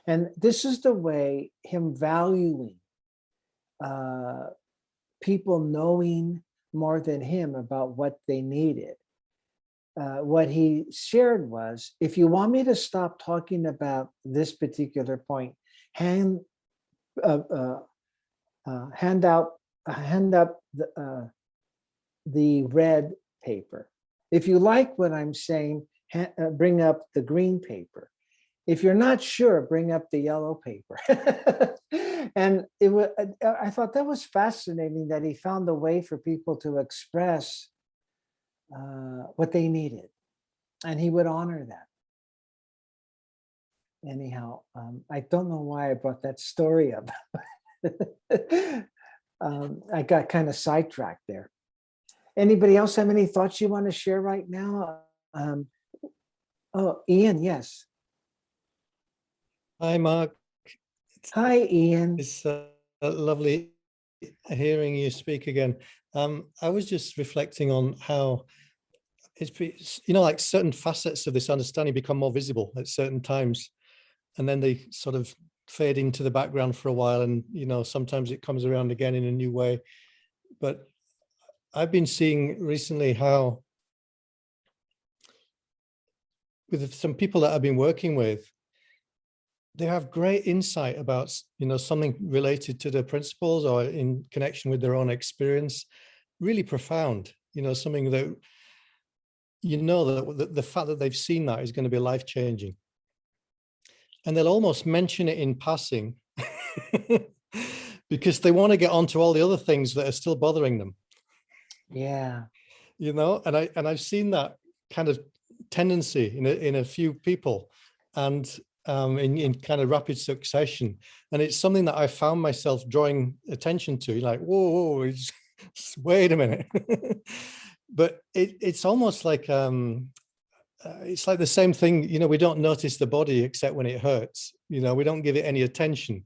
[SPEAKER 3] And this is the way him valuing people knowing more than him about what they needed. What he shared was, if you want me to stop talking about this particular point, hand up the red paper. If you like what I'm saying, bring up the green paper. If you're not sure, bring up the yellow paper. And I thought that was fascinating that he found a way for people to express what they needed, and he would honor that. Anyhow, I don't know why I brought that story up. I got kind of sidetracked there. Anybody else have any thoughts you want to share right now? Oh, Ian, yes.
[SPEAKER 5] Hi, Mark.
[SPEAKER 3] Hi, Ian.
[SPEAKER 5] It's lovely hearing you speak again. I was just reflecting on how it's, you know, like certain facets of this understanding become more visible at certain times, and then they sort of fade into the background for a while, and, you know, sometimes it comes around again in a new way. But I've been seeing recently how with some people that I've been working with, they have great insight about, you know, something related to their principles or in connection with their own experience, really profound, you know, something that, you know, that the fact that they've seen that is going to be life-changing. And they'll almost mention it in passing because they want to get onto all the other things that are still bothering them.
[SPEAKER 3] Yeah.
[SPEAKER 5] You know, and I've seen that kind of tendency in a few people, and in kind of rapid succession. And it's something that I found myself drawing attention to, like, whoa, wait a minute. But it's almost like it's like the same thing, you know, we don't notice the body except when it hurts. You know, we don't give it any attention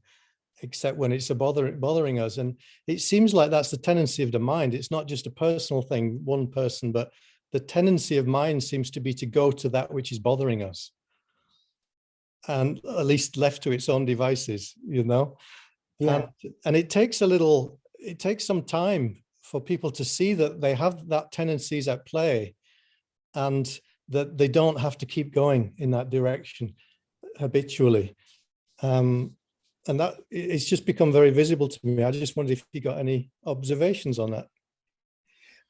[SPEAKER 5] except when it's bothering us. And it seems like that's the tendency of the mind. It's not just a personal thing, one person, but the tendency of mind seems to be to go to that which is bothering us, and at least left to its own devices, you know.
[SPEAKER 3] Yeah.
[SPEAKER 5] And it takes some time for people to see that they have that tendencies at play, and that they don't have to keep going in that direction habitually. And that it's just become very visible to me. I just wondered if you got any observations on that.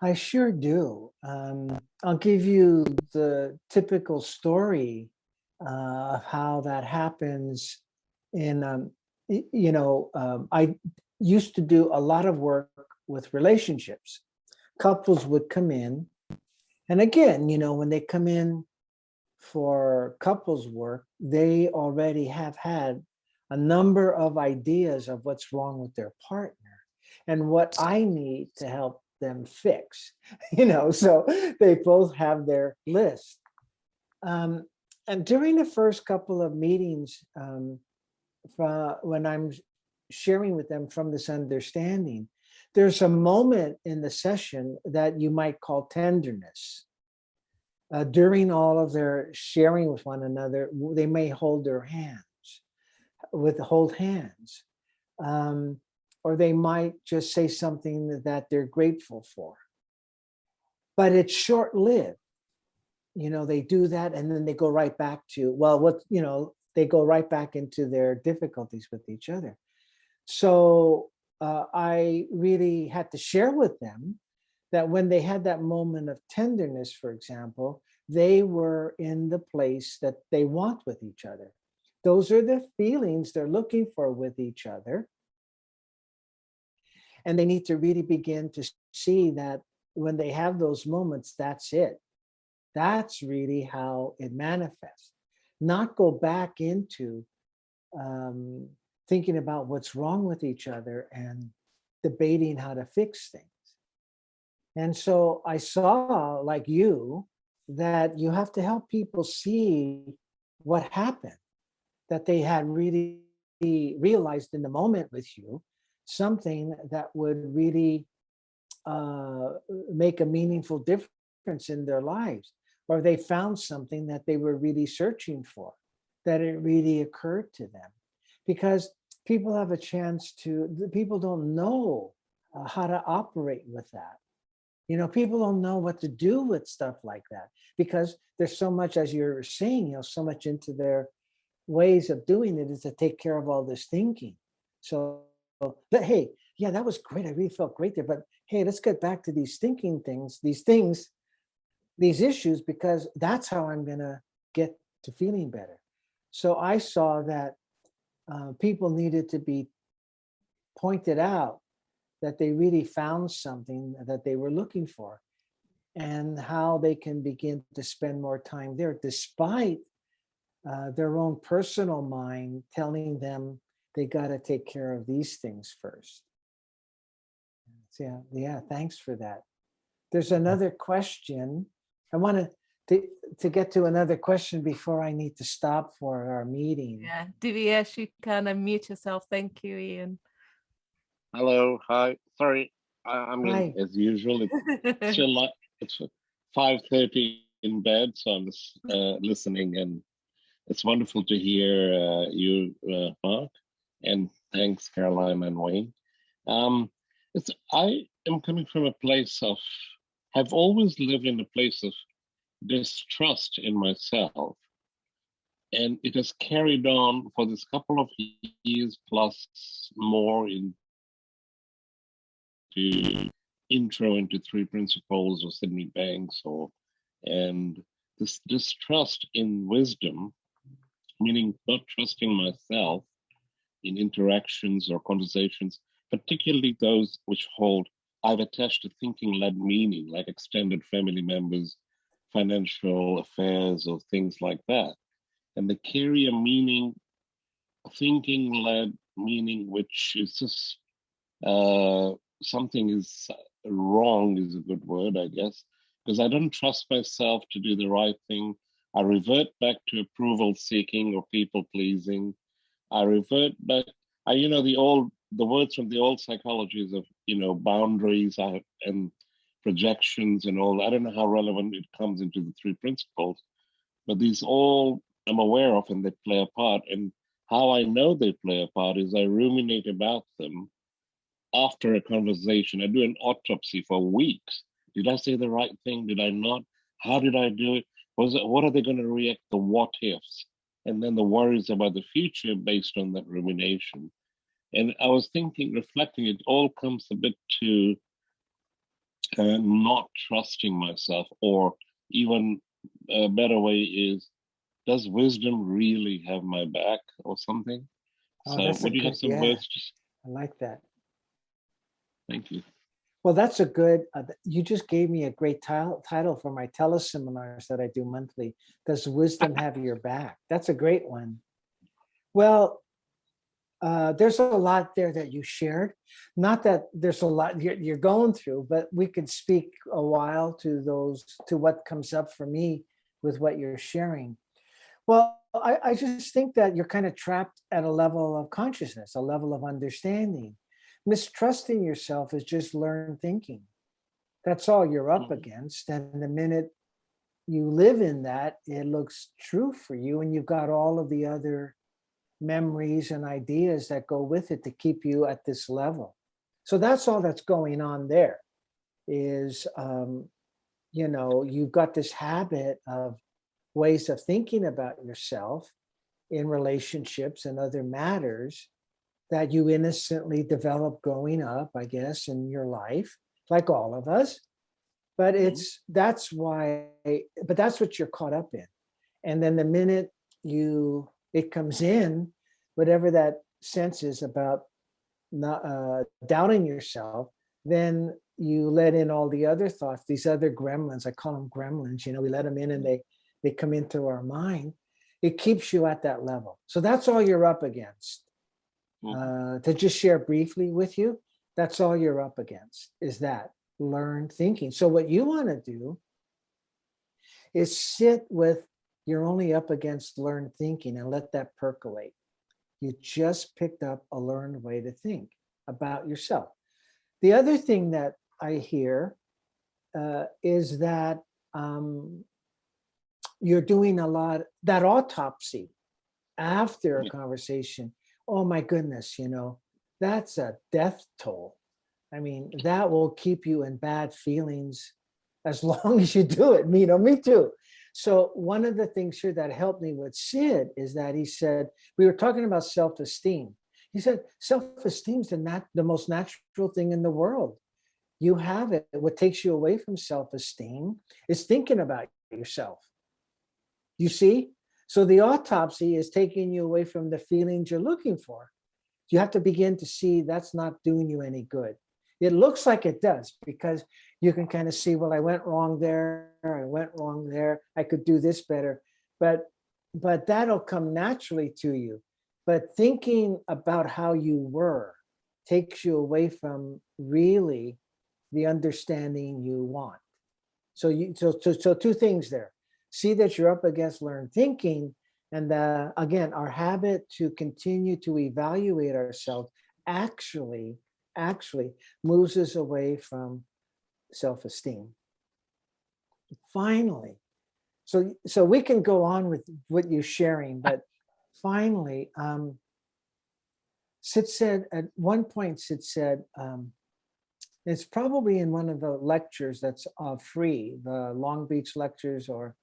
[SPEAKER 3] I sure do. I'll give you the typical story of how that happens. I used to do a lot of work with relationships. couples would come in. And again, when they come in for couples work, they already have had a number of ideas of what's wrong with their partner and what I need to help them fix. So they both have their list. And during the first couple of meetings, when I'm sharing with them from this understanding, there's a moment in the session that you might call tenderness. During all of their sharing with one another, they may hold hands, or they might just say something that they're grateful for. But it's short-lived. They do that and then they go right back to, they go right back into their difficulties with each other. So I really had to share with them that when they had that moment of tenderness, for example, they were in the place that they want with each other. Those are the feelings they're looking for with each other. And they need to really begin to see that when they have those moments, that's it. That's really how it manifests. Not go back into thinking about what's wrong with each other and debating how to fix things. And so I saw, like you, that you have to help people see what happened, that they had really realized in the moment with you, something that would really make a meaningful difference in their lives, or they found something that they were really searching for, that it really occurred to them. Because people have a chance people don't know how to operate with that. People don't know what to do with stuff like that because there's so much, as you're saying, so much into their ways of doing it is to take care of all this thinking. So, but hey, yeah, that was great. I really felt great there. But hey, let's get back to these thinking things, these issues, because that's how I'm going to get to feeling better. So I saw that people needed to be pointed out that they really found something that they were looking for and how they can begin to spend more time there despite their own personal mind telling them they got to take care of these things first. So, yeah, thanks for that. There's another question. I want to get to another question before I need to stop for our meeting.
[SPEAKER 1] Yeah, Divyesh, you can unmute yourself. Thank you, Ian.
[SPEAKER 6] Hello, hi. Sorry, I mean,
[SPEAKER 3] Hi.
[SPEAKER 6] as usual, it's still it's 5:30 in bed, so I'm just listening, and it's wonderful to hear you, Mark, and thanks, Caroline and Wayne. I am coming from a place of, have always lived in a place of distrust in myself, and it has carried on for this couple of years plus more in intro into three principles or Sydney Banks, and this distrust in wisdom, meaning not trusting myself in interactions or conversations, particularly those which hold, I've attached a thinking-led meaning, like extended family members, financial affairs, or things like that. And they carry a meaning, a thinking-led meaning, which is just something is wrong is a good word, I guess, because I don't trust myself to do the right thing. I revert back to approval seeking or people pleasing. I revert back. The words from the old psychologies of boundaries and projections and all. I don't know how relevant it comes into the three principles, but these all I'm aware of and they play a part. And how I know they play a part is I ruminate about them after a conversation. I do an autopsy for weeks. Did I say the right thing? Did I not? How did I do it? What are they going to react? The what ifs, and then the worries about the future based on that rumination. And I was thinking, reflecting, it all comes a bit to not trusting myself, or even a better way is, does wisdom really have my back or something?
[SPEAKER 3] Oh,
[SPEAKER 6] So
[SPEAKER 3] that's
[SPEAKER 6] would you have some words?
[SPEAKER 3] I like that.
[SPEAKER 6] Thank you.
[SPEAKER 3] Well, that's a good, you just gave me a great title for my teleseminars that I do monthly. Does wisdom have your back? That's a great one. Well, there's a lot there that you shared. Not that there's a lot you're going through, but we could speak a while to what comes up for me with what you're sharing. Well, I just think that you're kind of trapped at a level of consciousness, a level of understanding. Mistrusting yourself is just learned thinking. That's all you're up against. And the minute you live in that, it looks true for you. And you've got all of the other memories and ideas that go with it to keep you at this level. So that's all that's going on there is, you've got this habit of ways of thinking about yourself in relationships and other matters that you innocently developed growing up, I guess, in your life, like all of us. But that's what you're caught up in. And then the minute it comes in, whatever that sense is about not doubting yourself, then you let in all the other thoughts, these other gremlins. I call them gremlins. We let them in and they come into our mind. It keeps you at that level. So that's all you're up against. To just share briefly with you, that's all you're up against is that learned thinking. So what you want to do is sit with you're only up against learned thinking and let that percolate. You just picked up a learned way to think about yourself. The other thing that I hear is that you're doing a lot, that autopsy after a conversation. Oh my goodness, that's a death toll. I mean, that will keep you in bad feelings as long as you do it. Me too. So one of the things here that helped me with Sid is that he said, we were talking about self-esteem. He said, self-esteem is the most natural thing in the world. You have it. What takes you away from self-esteem is thinking about yourself. You see? So the autopsy is taking you away from the feelings you're looking for. You have to begin to see that's not doing you any good. It looks like it does because you can kind of see, well, I went wrong there. I could do this better. But that'll come naturally to you. But thinking about how you were takes you away from really the understanding you want. So two things there. See that you're up against learned thinking. And again, our habit to continue to evaluate ourselves actually moves us away from self-esteem. Finally, so we can go on with what you're sharing, but finally, Sid said, at one point, it's probably in one of the lectures that's free, the Long Beach lectures or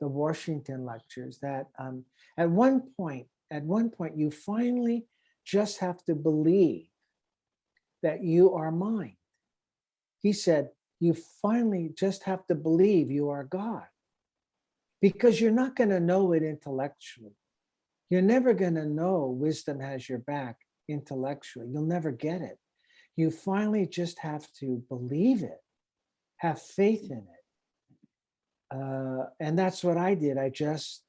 [SPEAKER 3] the Washington lectures, that at one point, you finally just have to believe that you are mind. He said, you finally just have to believe you are God, because you're not going to know it intellectually. You're never going to know wisdom has your back intellectually. You'll never get it. You finally just have to believe it, have faith in it. And that's what I did. I just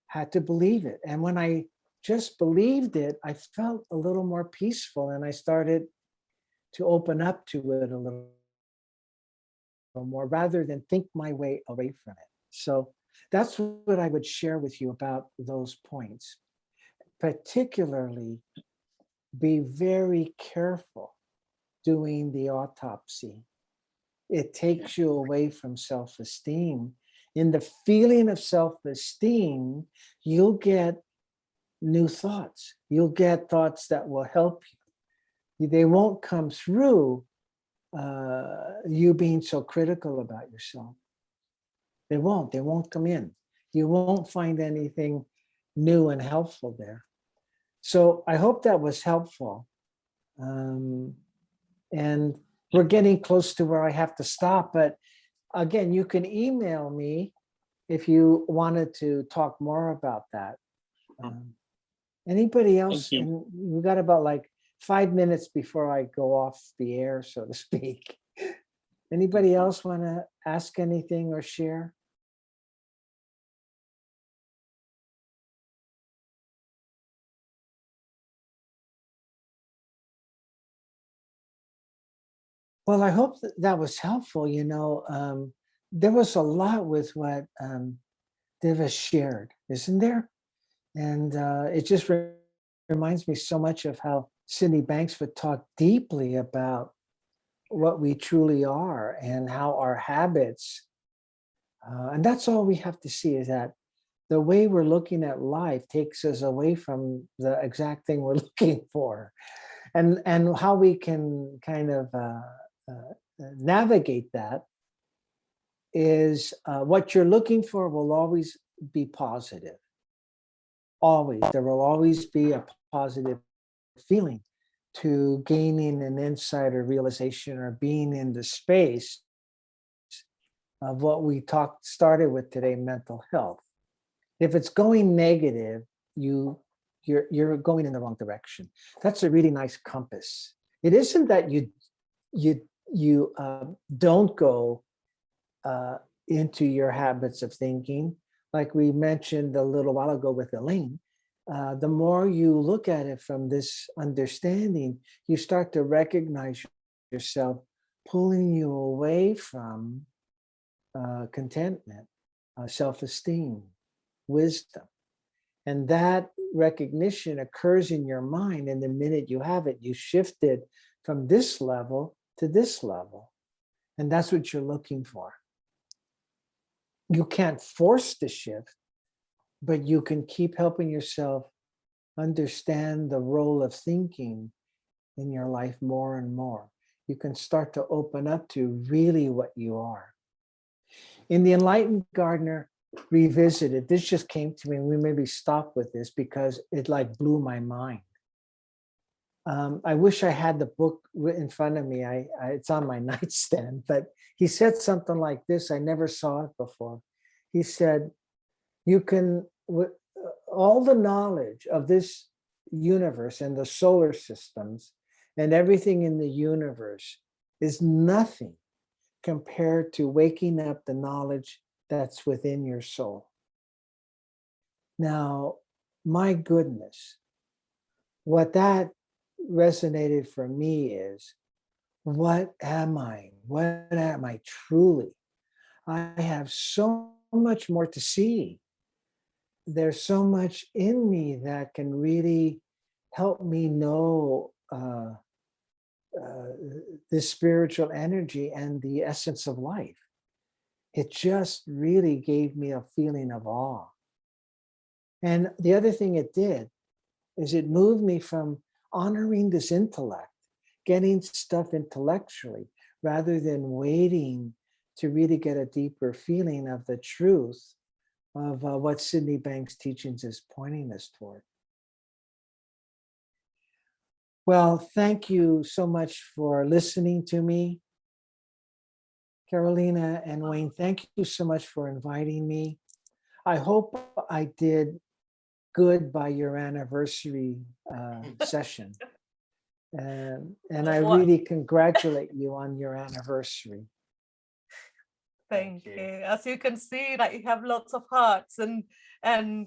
[SPEAKER 3] had to believe it. And when I just believed it, I felt a little more peaceful, and I started to open up to it a little more rather than think my way away from it. So that's what I would share with you about those points. Particularly, be very careful doing the autopsy. It takes you away from self-esteem. In the feeling of self-esteem, you'll get new thoughts. You'll get thoughts that will help you. They won't come through you being so critical about yourself. They won't come in. You won't find anything new and helpful there. So I hope that was helpful. And we're getting close to where I have to stop, but again, you can email me if you wanted to talk more about that. Anybody else? And we got about like 5 minutes before I go off the air, so to speak. Anybody else want to ask anything or share? Well, I hope that was helpful. There was a lot with what Diva shared, isn't there? And it just reminds me so much of how Sydney Banks would talk deeply about what we truly are and how our habits, and that's all we have to see, is that the way we're looking at life takes us away from the exact thing we're looking for. And how we can kind of navigate that is what you're looking for will always be positive. Always. There will always be a positive feeling to gaining an insight or realization or being in the space of what we started with today, mental health. If it's going negative, you're going in the wrong direction. That's a really nice compass. It isn't that you don't go into your habits of thinking, like we mentioned a little while ago with Elaine. The more you look at it from this understanding, you start to recognize yourself pulling you away from contentment, self-esteem, wisdom. And that recognition occurs in your mind. And the minute you have it, you shift it from this level to this level. And that's what you're looking for. You can't force the shift, but you can keep helping yourself understand the role of thinking in your life more and more. You can start to open up to really what you are. In the Enlightened Gardener Revisited, this just came to me, and we maybe stop with this because it like blew my mind. I wish I had the book in front of me. It's on my nightstand, but he said something like this. I never saw it before. He said, you can, all the knowledge of this universe and the solar systems and everything in the universe is nothing compared to waking up the knowledge that's within your soul. Now, my goodness, what that resonated for me is, what am I? What am I truly? I have so much more to see. There's so much in me that can really help me know this spiritual energy and the essence of life. It just really gave me a feeling of awe. And the other thing it did is it moved me from honoring this intellect, getting stuff intellectually, rather than waiting to really get a deeper feeling of the truth of what Sydney Banks' teachings is pointing us toward. Well, thank you so much for listening to me. Carolina and Wayne, thank you so much for inviting me. I hope I did good by your anniversary session. And I really congratulate you on your anniversary.
[SPEAKER 1] Thank you. As you can see, like, you have lots of hearts and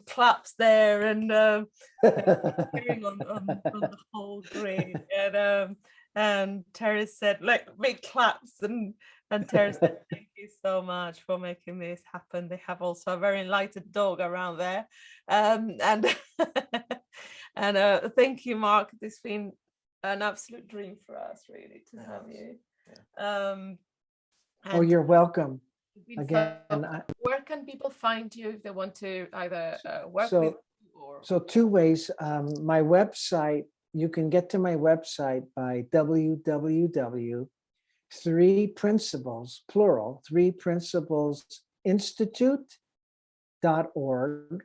[SPEAKER 1] claps there, and on the whole grid. And Terry said, like, big claps, and Terry said, thank you so much for making this happen. They have also a very enlightened dog around there. And thank you, Mark. It's been an absolute dream for us, really, to have you.
[SPEAKER 3] Oh, you're welcome.
[SPEAKER 1] Again, where can people find you if they want to either work with you or?
[SPEAKER 3] So two ways. My website, you can get to my website by www.3principles, plural, 3principlesinstitute.org.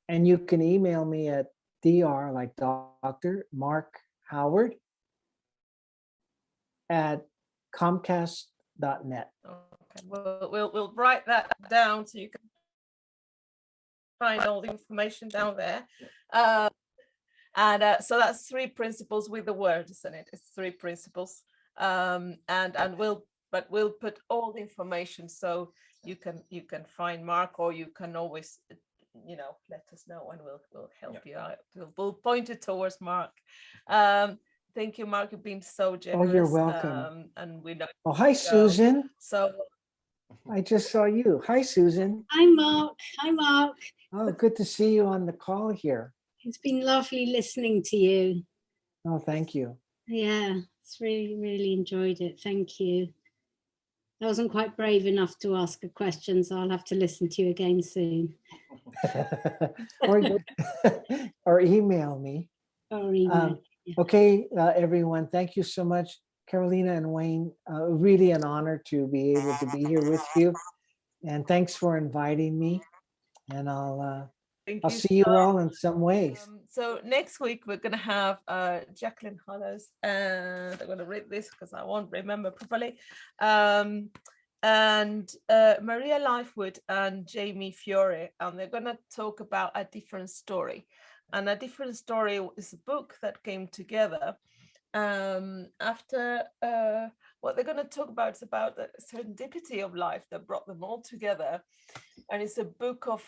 [SPEAKER 3] And you can email me at Dr. like Dr. Mark Howard at Comcast.net.
[SPEAKER 1] Okay, we'll write that down so you can find all the information down there. So that's 3 principles with the word, isn't it? It's 3 principles. And we'll but we'll put all the information so you can find Mark, or you can always, you know, let us know and we'll help you out. We'll point it towards Mark. Thank you, Mark. You've been so generous.
[SPEAKER 3] Oh, you're welcome.
[SPEAKER 1] And we know.
[SPEAKER 3] Oh, hi, Susan.
[SPEAKER 1] So
[SPEAKER 3] I just saw you. Hi, Susan.
[SPEAKER 7] Hi, Mark. Hi, Mark.
[SPEAKER 3] Oh, good to see you on the call here.
[SPEAKER 7] It's been lovely listening to you.
[SPEAKER 3] Oh, thank you.
[SPEAKER 7] Yeah, it's really enjoyed it. Thank you. I wasn't quite brave enough to ask a question, so I'll have to listen to you again soon.
[SPEAKER 3] or email me.
[SPEAKER 7] Or email.
[SPEAKER 3] Okay, everyone, thank you so much, Carolina and Wayne. Really an honor to be able to be here with you. And thanks for inviting me. And I'll see you all in some ways.
[SPEAKER 1] So next week we're going to have Jacqueline Hollows, and I'm going to read this because I won't remember properly. And Maria Lifewood and Jamie Fiore, and they're going to talk about a different story. And a different story is a book that came together after what they're going to talk about is about the serendipity of life that brought them all together. And it's a book of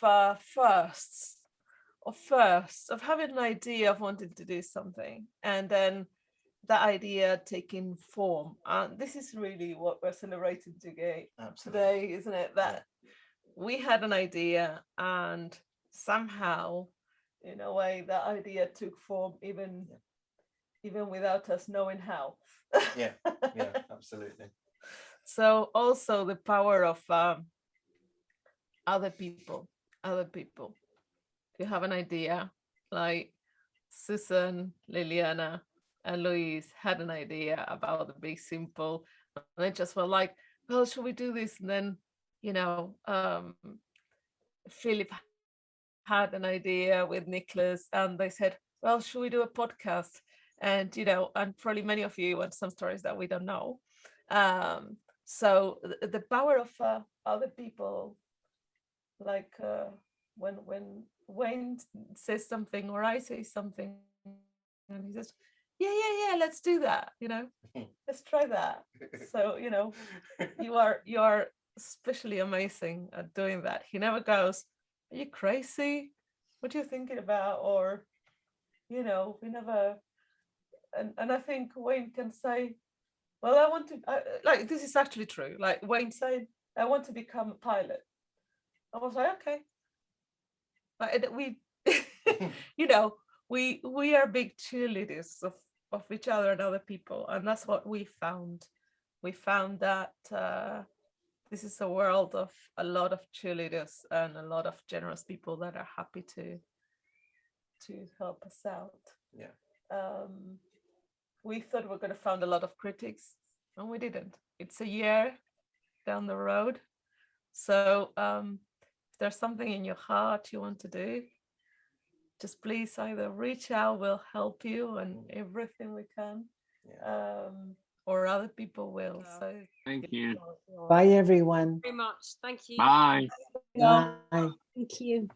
[SPEAKER 1] firsts, of having an idea of wanting to do something, and then that idea taking form. And this is really what we're celebrating today, isn't it? That we had an idea, and somehow, in a way, that idea took form, even without us knowing how.
[SPEAKER 2] Yeah, absolutely.
[SPEAKER 1] So also the power of other people. If you have an idea, like Susan, Liliana, and Louise had an idea about the Big Simple, and they just were like, well, should we do this? And then, you know, Philip had an idea with Niklas, and they said, well, should we do a podcast? And, you know, and probably many of you want some stories that we don't know. So the power of other people, like when Wayne says something or I say something, and he says, yeah, let's do that, you know, let's try that. So, you know, you are especially amazing at doing that. He never goes, are you crazy? What are you thinking about? Or, you know, we never, and I think Wayne can say, well, I want to, like, this is actually true. Like Wayne said, I want to become a pilot. I was like, okay. But we, you know, we are big cheerleaders of each other and other people. And that's what we found. We found that this is a world of a lot of cheerleaders and a lot of generous people that are happy to help us out.
[SPEAKER 2] Yeah.
[SPEAKER 1] We thought we were going to find a lot of critics, and we didn't. It's a year down the road. So if there's something in your heart you want to do, just please either reach out, we'll help you and everything we can. Yeah. Or other people will. So
[SPEAKER 6] Thank you.
[SPEAKER 3] Bye, everyone.
[SPEAKER 7] Very much. Thank you.
[SPEAKER 6] Bye.
[SPEAKER 3] Bye.
[SPEAKER 7] Thank you.